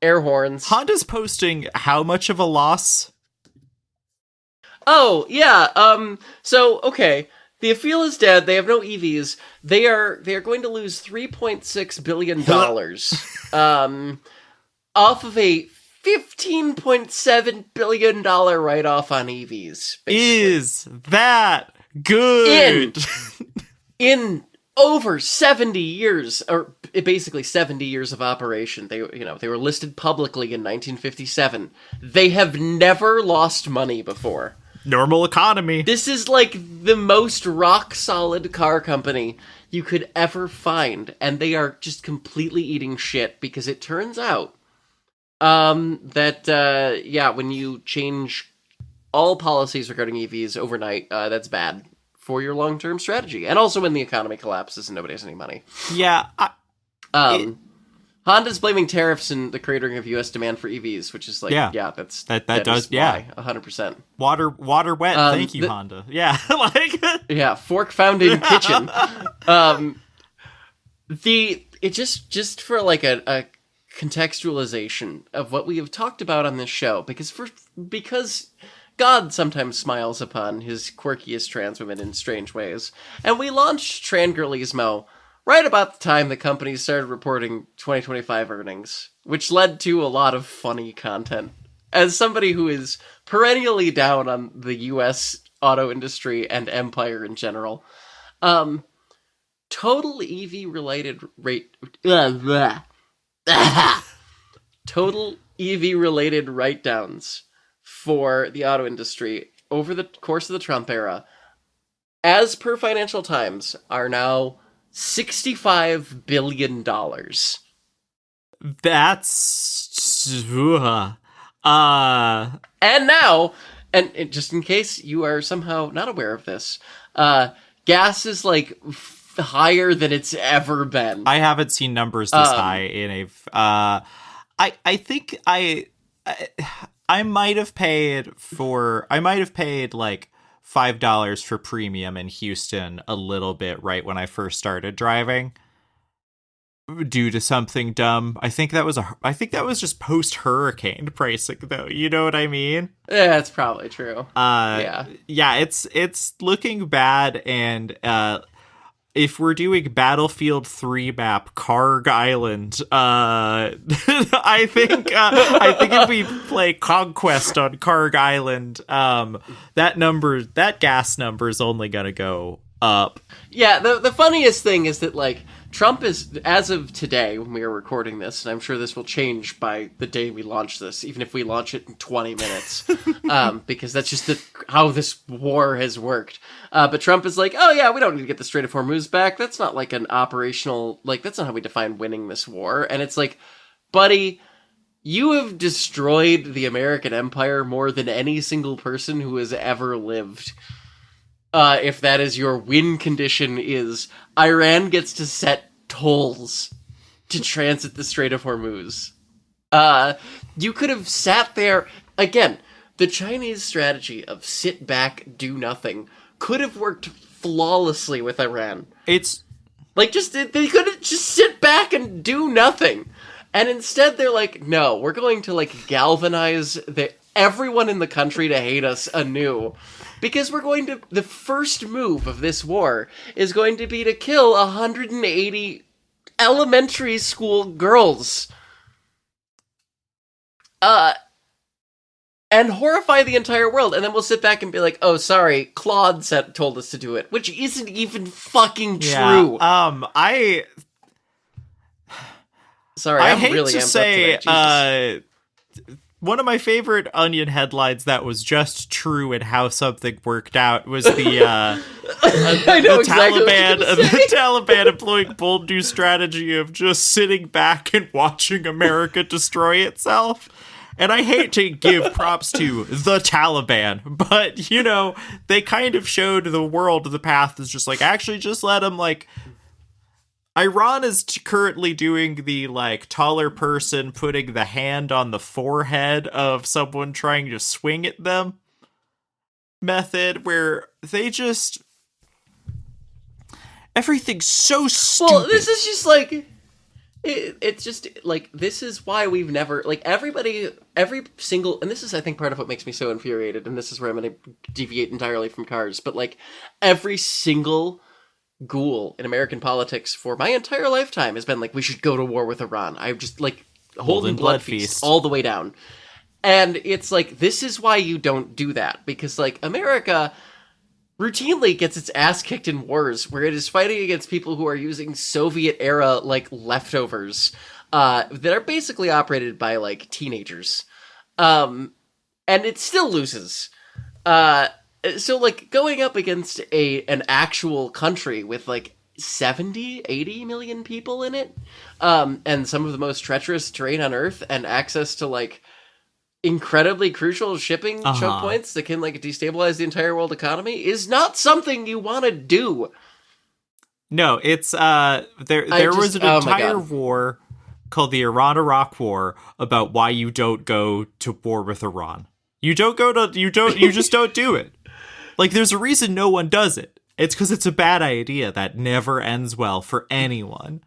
Air horns. Honda's posting how much of a loss? Oh, yeah. So, okay. The Afeela's dead. They have no EVs. They are going to lose $3.6 billion off of a $15.7 billion write-off on EVs. Basically. Is that good? In over 70 years, or basically 70 years of operation, they were listed publicly in 1957. They have never lost money before. Normal economy. This is like the most rock-solid car company you could ever find, and they are just completely eating shit because it turns out that when you change all policies regarding EVs overnight, that's bad for your long-term strategy, and also when the economy collapses and nobody has any money. Yeah. Honda's blaming tariffs and the cratering of U.S. demand for EVs, which is like, that does 100%. Water wet. Thank you, Honda. Yeah, fork found in kitchen. Just for like a contextualization of what we have talked about on this show, because God sometimes smiles upon his quirkiest trans women in strange ways, and we launched Trangirlismo right about the time the company started reporting 2025 earnings, which led to a lot of funny content. As somebody who is perennially down on the U.S. auto industry and empire in general, total EV related rate, total EV-related write-downs for the auto industry over the course of the Trump era, as per Financial Times, are now $65 billion. That's And now, and just in case you are somehow not aware of this, gas is like higher than it's ever been. I haven't seen numbers this high in a. I think I might have paid like $5 for premium in Houston a little bit right when I first started driving, due to something dumb. I think that was just post hurricane pricing though. You know what I mean? Yeah, that's probably true. Yeah, it's looking bad, and if we're doing Battlefield 3 map Karg Island, I think if we play Conquest on Karg Island, that gas number is only gonna go up. Yeah, the funniest thing is that, like, Trump is, as of today, when we are recording this, and I'm sure this will change by the day we launch this, even if we launch it in 20 minutes, because that's just how this war has worked. But Trump is like, oh yeah, we don't need to get the Strait of Hormuz back. That's not like an operational, like, that's not how we define winning this war. And it's like, buddy, you have destroyed the American empire more than any single person who has ever lived. If that is your win condition, is Iran gets to set tolls to transit the Strait of Hormuz. You could have sat there, again, the Chinese strategy of sit back, do nothing, could have worked flawlessly with Iran. It's like, they could have just sit back and do nothing. And instead they're like, no, we're going to, like, galvanize everyone in the country to hate us anew. Because the first move of this war is going to be to kill 180 elementary school girls. And horrify the entire world. And then we'll sit back and be like, oh, sorry, Claude told us to do it. Which isn't even fucking true. Sorry, I I'm hate really to amped say, up today. one of my favorite Onion headlines that was just true in how something worked out was the Taliban employing bold new strategy of just sitting back and watching America destroy itself. And I hate to give props to the Taliban, but, you know, they kind of showed the world the path is just like, actually just let them, like, Iran is currently doing the, like, taller person putting the hand on the forehead of someone trying to swing at them method, where they just... everything's so stupid. Well, this is just, like... It's just, like, this is why we've never... like, every single... and this is, I think, part of what makes me so infuriated, and this is where I'm going to deviate entirely from cars, but, like, every single... ghoul in American politics for my entire lifetime has been like, we should go to war with Iran. I've just, like, holding blood feast all the way down. And it's like, this is why you don't do that. Because, like, America routinely gets its ass kicked in wars where it is fighting against people who are using Soviet-era, like, leftovers that are basically operated by, like, teenagers. And it still loses. So, like, going up against an actual country with, like, 70, 80 million people in it, and some of the most treacherous terrain on Earth, and access to, like, incredibly crucial shipping choke points that can, like, destabilize the entire world economy, is not something you want to do. No, it's, there was an entire war called the Iran-Iraq War about why you don't go to war with Iran. You just don't do it. Like, there's a reason no one does it. It's because it's a bad idea that never ends well for anyone.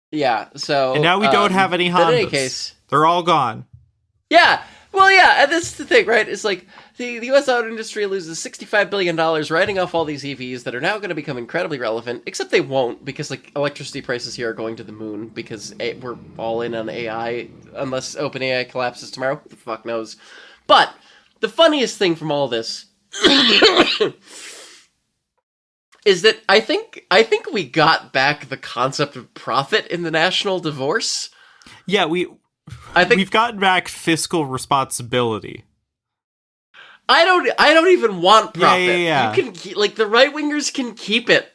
Yeah, so... and now we don't have any Hondas. In any case... they're all gone. Yeah! Well, yeah, and this is the thing, right? It's like, the U.S. auto industry loses $65 billion writing off all these EVs that are now going to become incredibly relevant, except they won't, because, like, electricity prices here are going to the moon, because we're all in on AI, unless OpenAI collapses tomorrow. Who the fuck knows? But, the funniest thing from all this... is that I think we got back the concept of profit in the national divorce. Yeah, I think we've gotten back fiscal responsibility. I don't even want profit. Yeah. You can like the right wingers can keep it,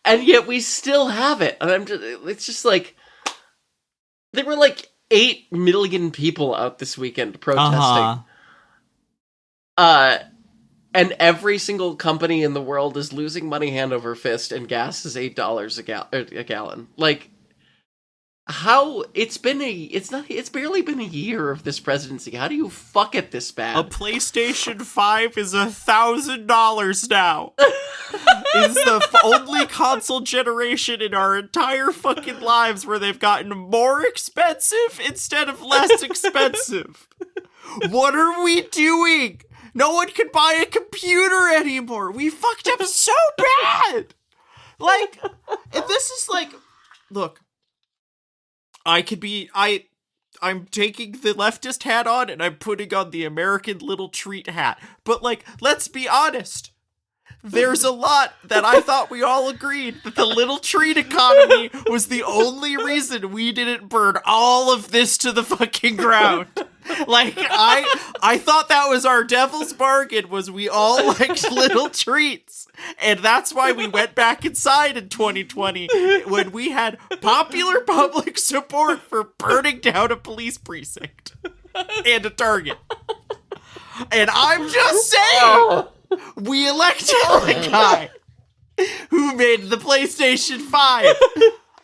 and yet we still have it. And it's just like there were like 8 million people out this weekend protesting. And every single company in the world is losing money hand over fist, and gas is $8 a gallon. Like, how it's barely been a year of this presidency. How do you fuck it this bad? A PlayStation 5 is $1,000 now. It's the only console generation in our entire fucking lives where they've gotten more expensive instead of less expensive. What are we doing? No one can buy a computer anymore. We fucked up so bad. Like, and this is like, look, I'm taking the leftist hat on and I'm putting on the American little treat hat. But like, let's be honest. There's a lot that I thought we all agreed that the little treat economy was the only reason we didn't burn all of this to the fucking ground. Like, I thought that was our devil's bargain, was we all liked little treats. And that's why we went back inside in 2020 when we had popular public support for burning down a police precinct and a Target. And I'm just saying, we elected the guy who made the PlayStation 5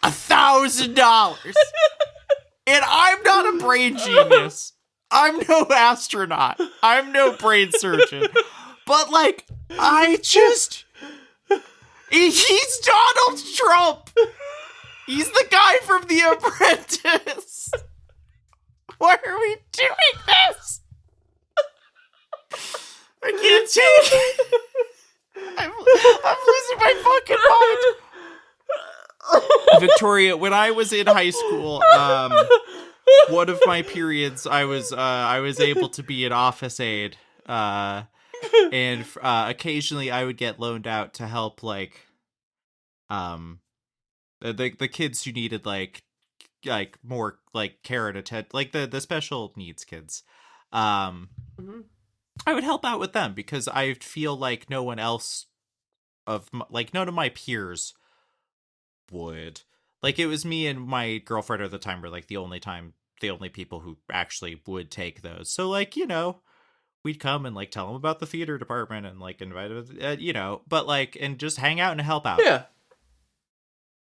$1,000. And I'm not a brain genius. I'm no astronaut. I'm no brain surgeon. But, like, he's Donald Trump. He's the guy from The Apprentice. Why are we doing this? I can't take it. I'm losing my fucking mind. Victoria, when I was in high school, one of my periods, I was able to be an office aide, and occasionally I would get loaned out to help, like, the kids who needed like more like care and attention, like the special needs kids. Mm-hmm. I would help out with them because I feel like no one else none of my peers would. Like, it was me and my girlfriend at the time were like the only people who actually would take those. So, like, you know, we'd come and like tell them about the theater department and like invite them, you know, but like, and just hang out and help out. Yeah.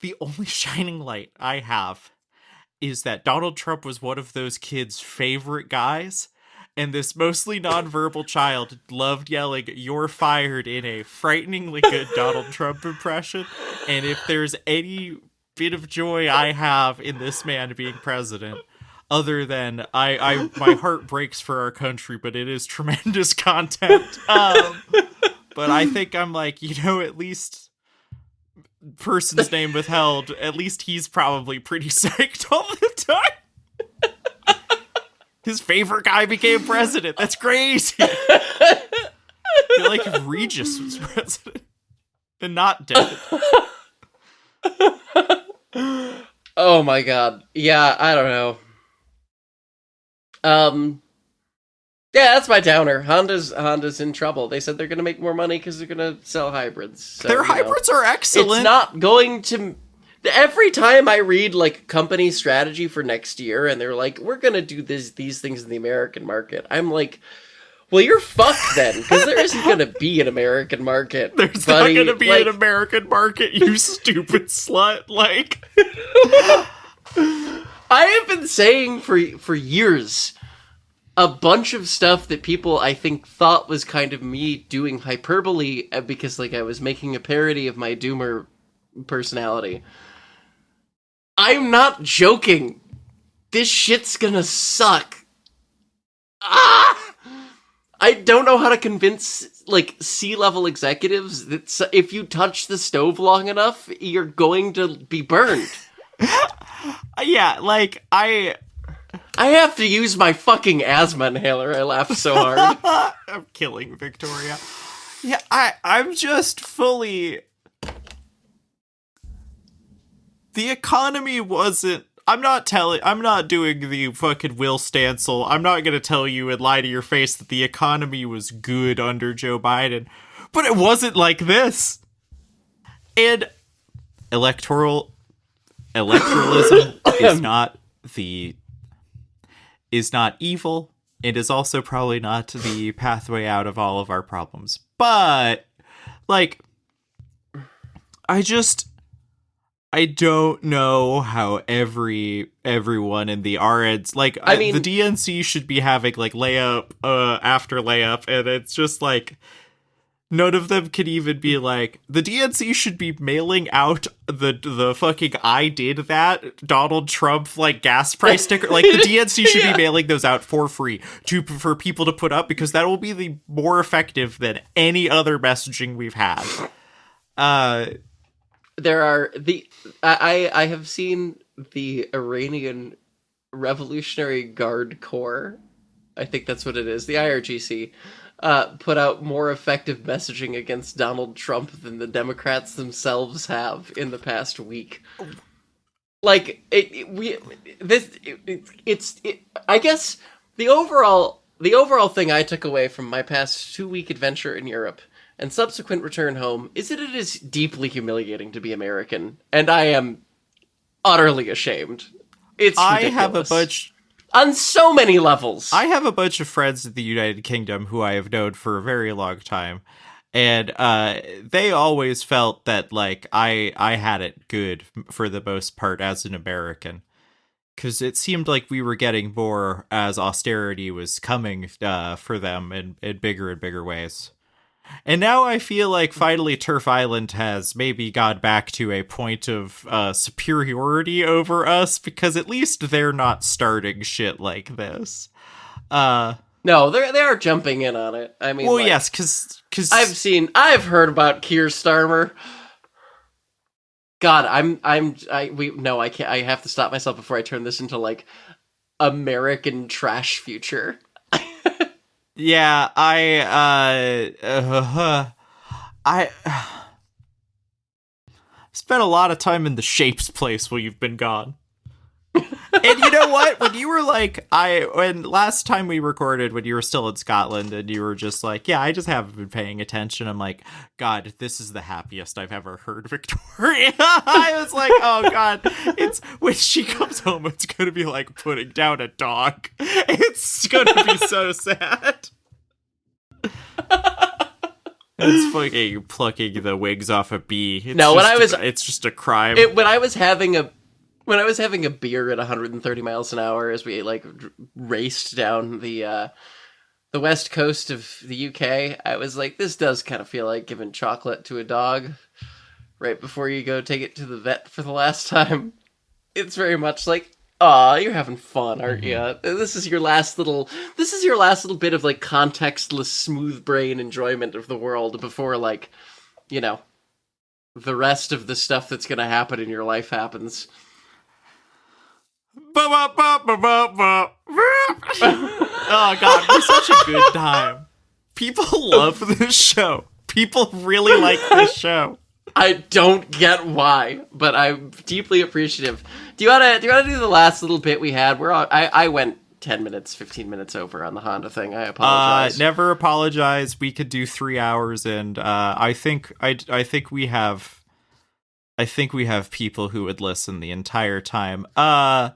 The only shining light I have is that Donald Trump was one of those kids' favorite guys. And this mostly nonverbal child loved yelling, "You're fired," in a frighteningly good Donald Trump impression. And if there's any bit of joy I have in this man being president, other than my heart breaks for our country, but it is tremendous content. But I think I'm like, you know, at least person's name withheld, at least he's probably pretty psyched all the time. His favorite guy became president. That's crazy. I feel like if Regis was president and not dead. Oh my god. Yeah, I don't know. Yeah, that's my downer. Honda's in trouble. They said they're going to make more money because they're going to sell hybrids. So, their hybrids are excellent. It's not going to... Every time I read, like, company strategy for next year, and they're like, we're going to do these things in the American market, I'm like, well, you're fucked then, because there isn't going to be an American market. There's buddy. not going to be an American market, you stupid slut. Like... I have been saying for years a bunch of stuff that people, I think, thought was kind of me doing hyperbole because, like, I was making a parody of my Doomer personality. I'm not joking. This shit's gonna suck. I don't know how to convince, like, C-level executives that if you touch the stove long enough, you're going to be burned. Yeah, like, I have to use my fucking asthma inhaler. I laughed so hard. I'm killing Victoria. Yeah, I'm just fully... The economy wasn't I'm not doing the fucking Will Stancil. I'm not gonna tell you and lie to your face that the economy was good under Joe Biden, but it wasn't like this. And electoralism is not evil. It is also probably not the pathway out of all of our problems. But like, I don't know how everyone in the RNs, like, I mean, the DNC should be having like layup after layup, and it's just like none of them can even be like, the DNC should be mailing out the fucking I did that Donald Trump like gas price sticker. Like the DNC should be mailing those out for free for people to put up, because that will be the more effective than any other messaging we've had. There are I have seen the Iranian Revolutionary Guard Corps, I think that's what it is, the IRGC, put out more effective messaging against Donald Trump than the Democrats themselves have in the past week. Like, I guess the overall thing I took away from my past 2-week adventure in Europe and subsequent return home is that it is deeply humiliating to be American, and I am utterly ashamed. It's ridiculous. I have a bunch... On so many levels. I have a bunch of friends in the United Kingdom who I have known for a very long time, and they always felt that, like, I had it good for the most part as an American, because it seemed like we were getting more as austerity was coming for them in bigger and bigger ways. And now I feel like finally Turf Island has maybe gone back to a point of superiority over us, because at least they're not starting shit like this. No, they are jumping in on it. I mean, well, like, yes, because I've heard about Keir Starmer. God, I can't. I have to stop myself before I turn this into like American trash future. Yeah, I spent a lot of time in the Shapes place while you've been gone. And you know what? When you were like, when last time we recorded, when you were still in Scotland, and you were just like, yeah, I just haven't been paying attention. I'm like, God, this is the happiest I've ever heard Victoria. I was like, oh God, it's when she comes home, it's gonna be like putting down a dog. It's gonna be so sad. It's fucking plucking the wings off a bee. It's just a crime. When I was having a beer at 130 miles an hour as we like raced down the west coast of the UK, I was like, this does kind of feel like giving chocolate to a dog right before you go take it to the vet for the last time. It's very much like, aw, you're having fun, aren't you? This is your last little bit of like contextless, smooth brain enjoyment of the world before, like, you know, the rest of the stuff that's gonna happen in your life happens. Oh God, we're such a good time. People love this show. People really like this show. I don't get why, but I'm deeply appreciative. Do you wanna do the last little bit we had? I went 10 minutes, 15 minutes over on the Honda thing. I apologize. Never apologize. We could do 3 hours, and I think we have people who would listen the entire time. I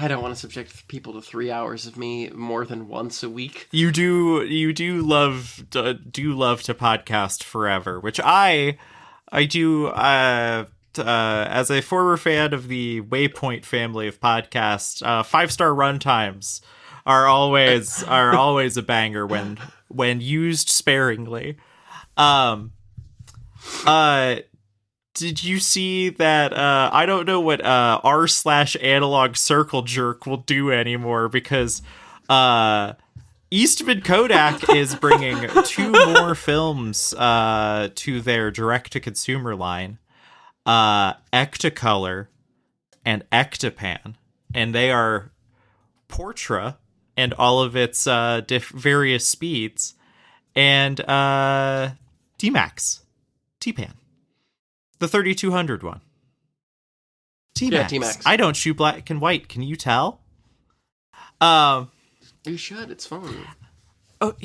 don't want to subject people to 3 hours of me more than once a week. You do love to podcast forever, which I do. As a former fan of the Waypoint family of podcasts, 5-star runtimes are always a banger when used sparingly. Did you see that? I don't know what r/analog circle jerk will do anymore, because Eastman Kodak is bringing 2 more films to their direct-to-consumer line, Ectacolor and Ectapan, and they are Portra and all of its various speeds, and D-Max, T-Pan. The 3200 one. T-Max. T-Max. I don't shoot black and white. Can you tell? You should. It's fun. Oh,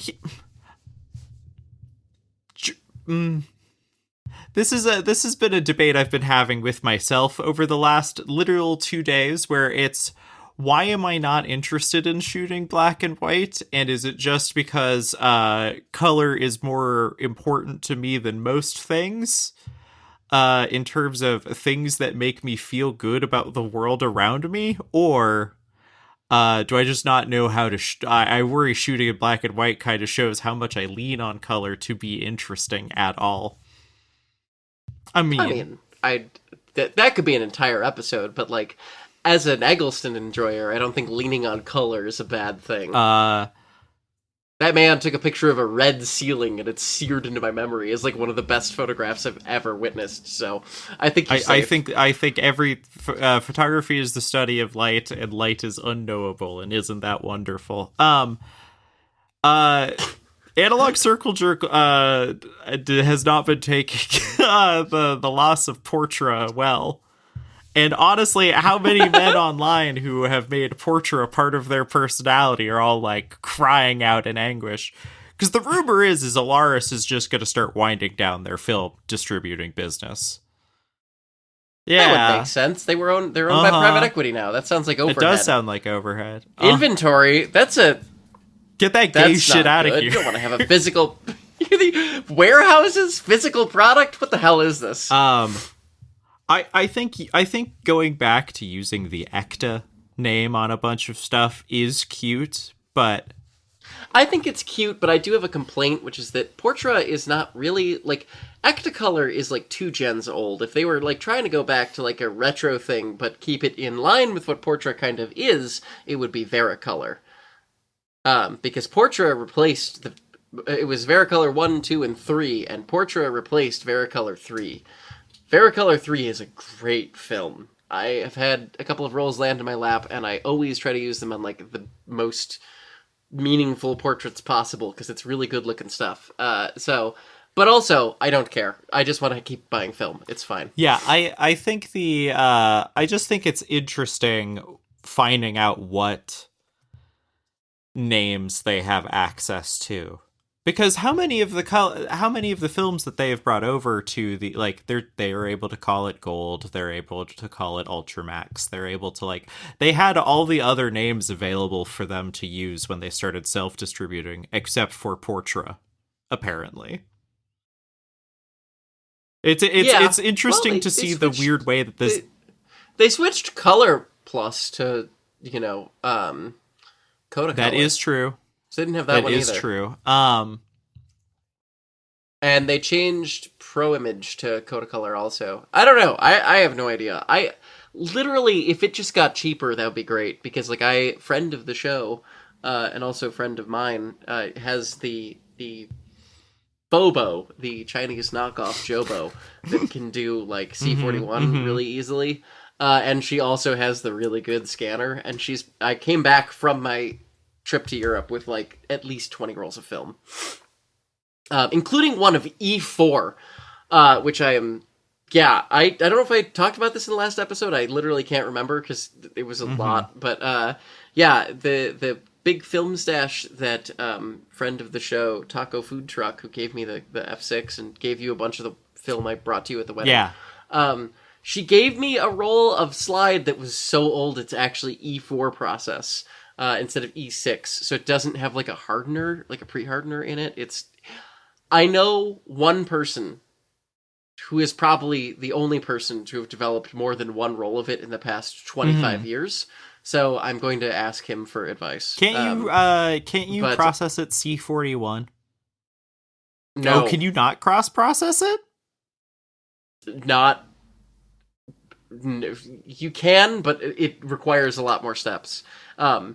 this has been a debate I've been having with myself over the last literal 2 days, where it's, why am I not interested in shooting black and white? And is it just because color is more important to me than most things? In terms of things that make me feel good about the world around me? Or do I just not know how to... I worry shooting in black and white kind of shows how much I lean on color to be interesting at all. I mean, that could be an entire episode, but like, as an Eggleston enjoyer, I don't think leaning on color is a bad thing. That man took a picture of a red ceiling, and it's seared into my memory as like one of the best photographs I've ever witnessed. So I think you're safe. I think every photography is the study of light, and light is unknowable, and isn't that wonderful? Analog Circle Jerk has not been taking the loss of Portra well. And honestly, how many men online who have made Portra a part of their personality are all like crying out in anguish? Because the rumor is Alaris is just going to start winding down their film distributing business. Yeah, that would make sense. They're owned by private equity now. That sounds like overhead. It does sound like overhead. Inventory. Get that gay shit out of here. You don't want to have a physical warehouses, physical product. What the hell is this? I think going back to using the ECTA name on a bunch of stuff is cute, but I think it's cute, but I do have a complaint, which is that Portra is not really like Ectacolor is like 2 gens old. If they were like trying to go back to like a retro thing, but keep it in line with what Portra kind of is, it would be Vericolor. Because Portra replaced it was Vericolor 1, 2, and 3, and Portra replaced Vericolor 3. Vericolor 3 is a great film. I have had a couple of rolls land in my lap, and I always try to use them on like the most meaningful portraits possible, because it's really good looking stuff. But also, I don't care. I just want to keep buying film. It's fine. Yeah, I think I just think it's interesting finding out what names they have access to. Because how many of the films that they have brought over to the, like, they are able to call it Gold, they're able to call it Ultramax, they're able to, like, they had all the other names available for them to use when they started self-distributing, except for Portra, apparently. It's interesting to see the weird way that this... They switched Color Plus to, Kodak. That is true. So they didn't have that one either. That is true. And they changed Pro Image to Kodacolor also. I don't know. I have no idea. I literally, if it just got cheaper, that would be great. Because like friend of the show, and also friend of mine, has the Bobo, the Chinese knockoff Jobo, that can do like C41 really easily. And she also has the really good scanner. And I came back from my trip to Europe with like at least 20 rolls of film, including one of E4, which I am. Yeah, I don't know if I talked about this in the last episode. I literally can't remember because it was a lot. But yeah, the big film stash that friend of the show, Taco Food Truck, who gave me the F6 and gave you a bunch of the film I brought to you at the wedding. Yeah. She gave me a roll of slide that was so old it's actually E4 process. Instead of E6, so it doesn't have like a hardener, like a pre-hardener in it. I know one person who is probably the only person to have developed more than one roll of it in the past 25 years. So I'm going to ask him for advice. Can't you process it C41? No. Oh, can you not cross-process it? Not. No, you can, but it requires a lot more steps. I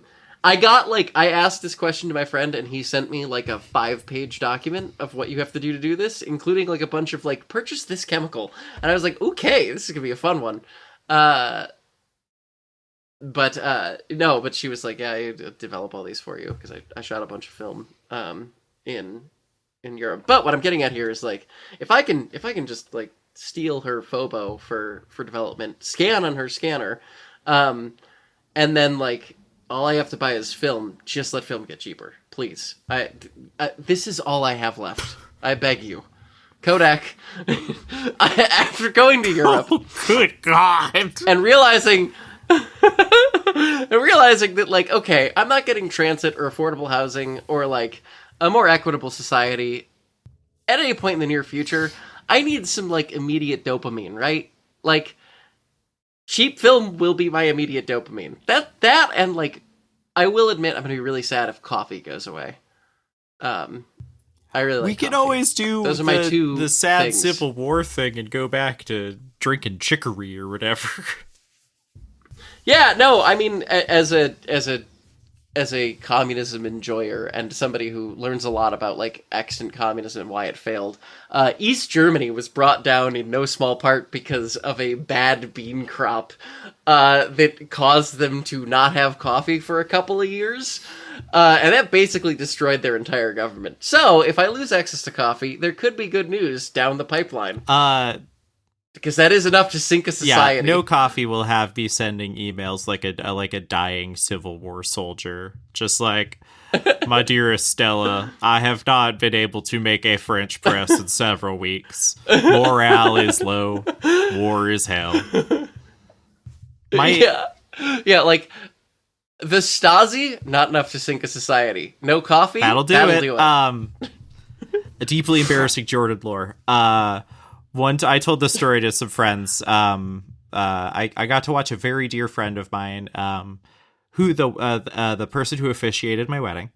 asked this question to my friend, and he sent me like a 5-page document of what you have to do this, including like a bunch of like, purchase this chemical. And I was like, okay, this is gonna be a fun one. No, but she was like, yeah, I develop all these for you, because I shot a bunch of film in Europe. But what I'm getting at here is like, if I can just like steal her phobo for development, scan on her scanner, and then like all I have to buy is film. Just let film get cheaper, please. This is all I have left. I beg you, Kodak. After going to Europe, Oh, good God, and realizing that, like, okay, I'm not getting transit or affordable housing or, like, a more equitable society at any point in the near future. I need some, like, immediate dopamine, right? Like, cheap film will be my immediate dopamine. That and, like, I will admit I'm going to be really sad if coffee goes away. I really like we can coffee. always do Those are my two the sad things. Civil War thing and go back to drinking chicory or whatever. Yeah, no, I mean, as a communism enjoyer and somebody who learns a lot about, like, extant communism and why it failed, East Germany was brought down in no small part because of a bad bean crop that caused them to not have coffee for a couple of years. And that basically destroyed their entire government. So, if I lose access to coffee, there could be good news down the pipeline. Because that is enough to sink a society. Yeah, no coffee will have me sending emails like a dying Civil War soldier. Just like, my dearest Stella, I have not been able to make a French press in several weeks. Morale is low. War is hell. Yeah, like, the Stasi, not enough to sink a society. No coffee? That'll do it. A deeply embarrassing Jordan lore. I told this story to some friends. I got to watch a very dear friend of mine, who the person who officiated my wedding.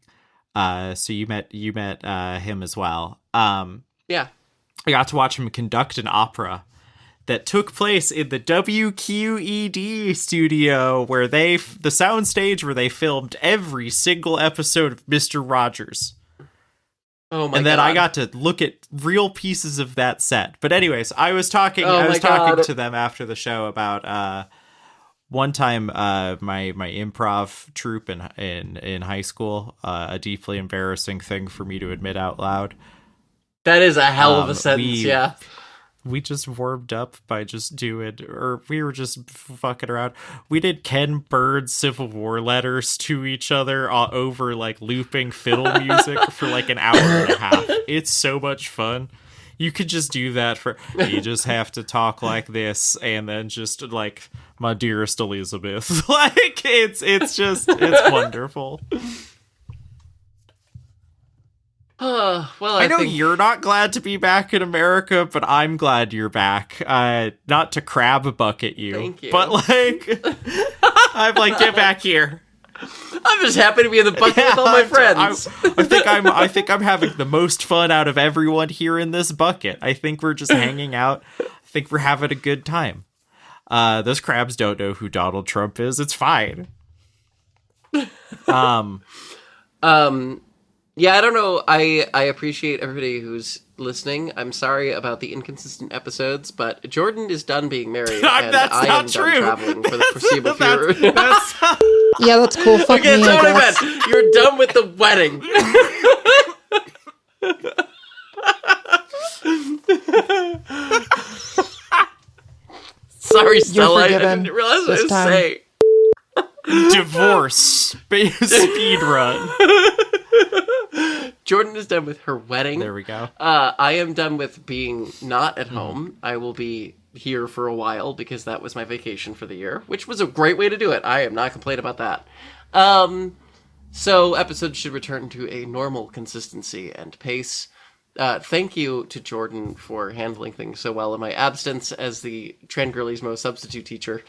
So you met him as well. Yeah. I got to watch him conduct an opera that took place in the WQED studio, where the soundstage where they filmed every single episode of Mr. Rogers. Oh my God. And then I got to look at real pieces of that set. But anyways, I was talking to them after the show about one time my improv troupe in high school, a deeply embarrassing thing for me to admit out loud. That is a hell of a sentence, yeah. We just warmed up by just we were just fucking around. We did Ken Bird's Civil War letters to each other over like looping fiddle music for like an hour and a half. It's so much fun. You could just do that you just have to talk like this and then just like, my dearest Elizabeth. Like it's wonderful. Well, I know you're not glad to be back in America, but I'm glad you're back. Not to crab bucket you, Thank you. But like, I'm like, get back here. I'm just happy to be in the bucket with all my friends. I think I'm having the most fun out of everyone here in this bucket. I think we're just hanging out. I think we're having a good time. Those crabs don't know who Donald Trump is. It's fine. Yeah, I don't know. I appreciate everybody who's listening. I'm sorry about the inconsistent episodes, but Jordan is done being married, and I am done traveling for the foreseeable future. Yeah, that's cool. Fuck Okay, me, that's I what I guess. meant. You're done with the wedding. Sorry, Stella. I forgiven didn't realize what I this was time. saying. Divorce speed run. Jordan is done with her wedding. There we go. I am done with being not at home. I will be here for a while because that was my vacation for the year, which was a great way to do it. I am not complaining about that. So episodes should return to a normal consistency and pace. Thank you to Jordan for handling things so well in my absence as the Trangirlismo substitute teacher.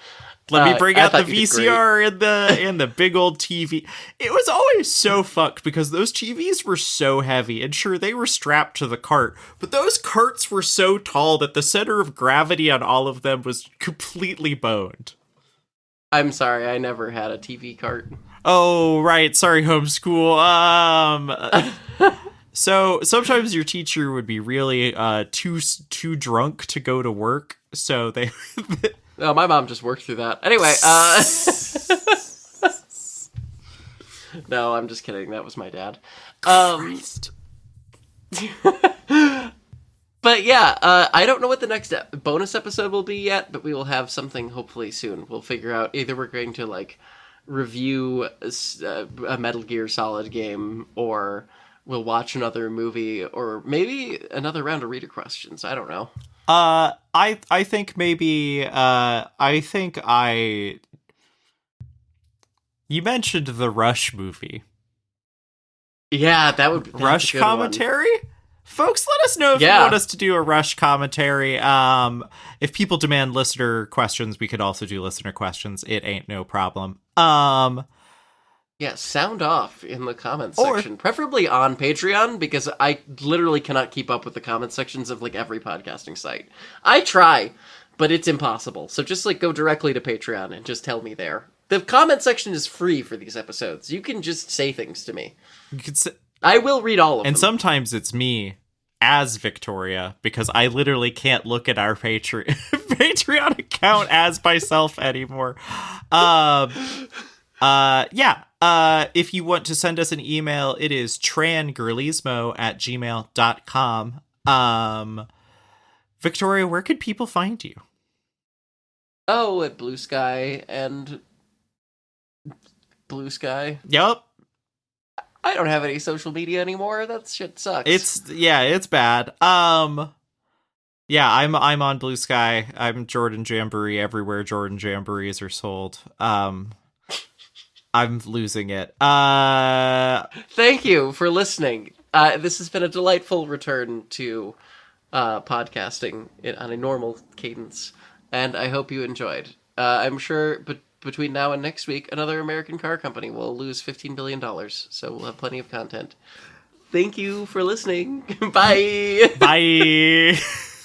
Let me bring I out the thought you did VCR and the big old TV. It was always so fucked because those TVs were so heavy, and sure, they were strapped to the cart, but those carts were so tall that the center of gravity on all of them was completely boned. I'm sorry, I never had a TV cart. Oh, right. Sorry, homeschool. So sometimes your teacher would be really too drunk to go to work, so they. Oh, my mom just worked through that. Anyway, no, I'm just kidding. That was my dad. Christ. But yeah, I don't know what the next bonus episode will be yet, but we will have something hopefully soon. We'll figure out either we're going to like review a Metal Gear Solid game, or we'll watch another movie, or maybe another round of reader questions. I don't know. I think maybe you mentioned the Rush movie. Yeah, that would be Rush commentary. Folks, let us know if you want us to do a Rush commentary. If people demand listener questions, we could also do listener questions. It ain't no problem. Yeah, sound off in the comments section, preferably on Patreon, because I literally cannot keep up with the comment sections of like every podcasting site. I try, but it's impossible. So just like go directly to Patreon and just tell me there. The comment section is free for these episodes. You can just say things to me. You could say, I will read all of them. And sometimes it's me as Victoria, because I literally can't look at our Patreon account as myself anymore. If you want to send us an email, it is trangirlismo@gmail.com. Victoria, where could people find you? Oh, at Blue Sky and Blue Sky. Yep. I don't have any social media anymore. That shit sucks. It's bad. I'm on Blue Sky. I'm Jordan Jamboree everywhere Jordan Jamborees are sold. I'm losing it. Thank you for listening. This has been a delightful return to podcasting on a normal cadence, and I hope you enjoyed. I'm sure between now and next week, another American car company will lose $15 billion, so we'll have plenty of content. Thank you for listening. Bye! Bye!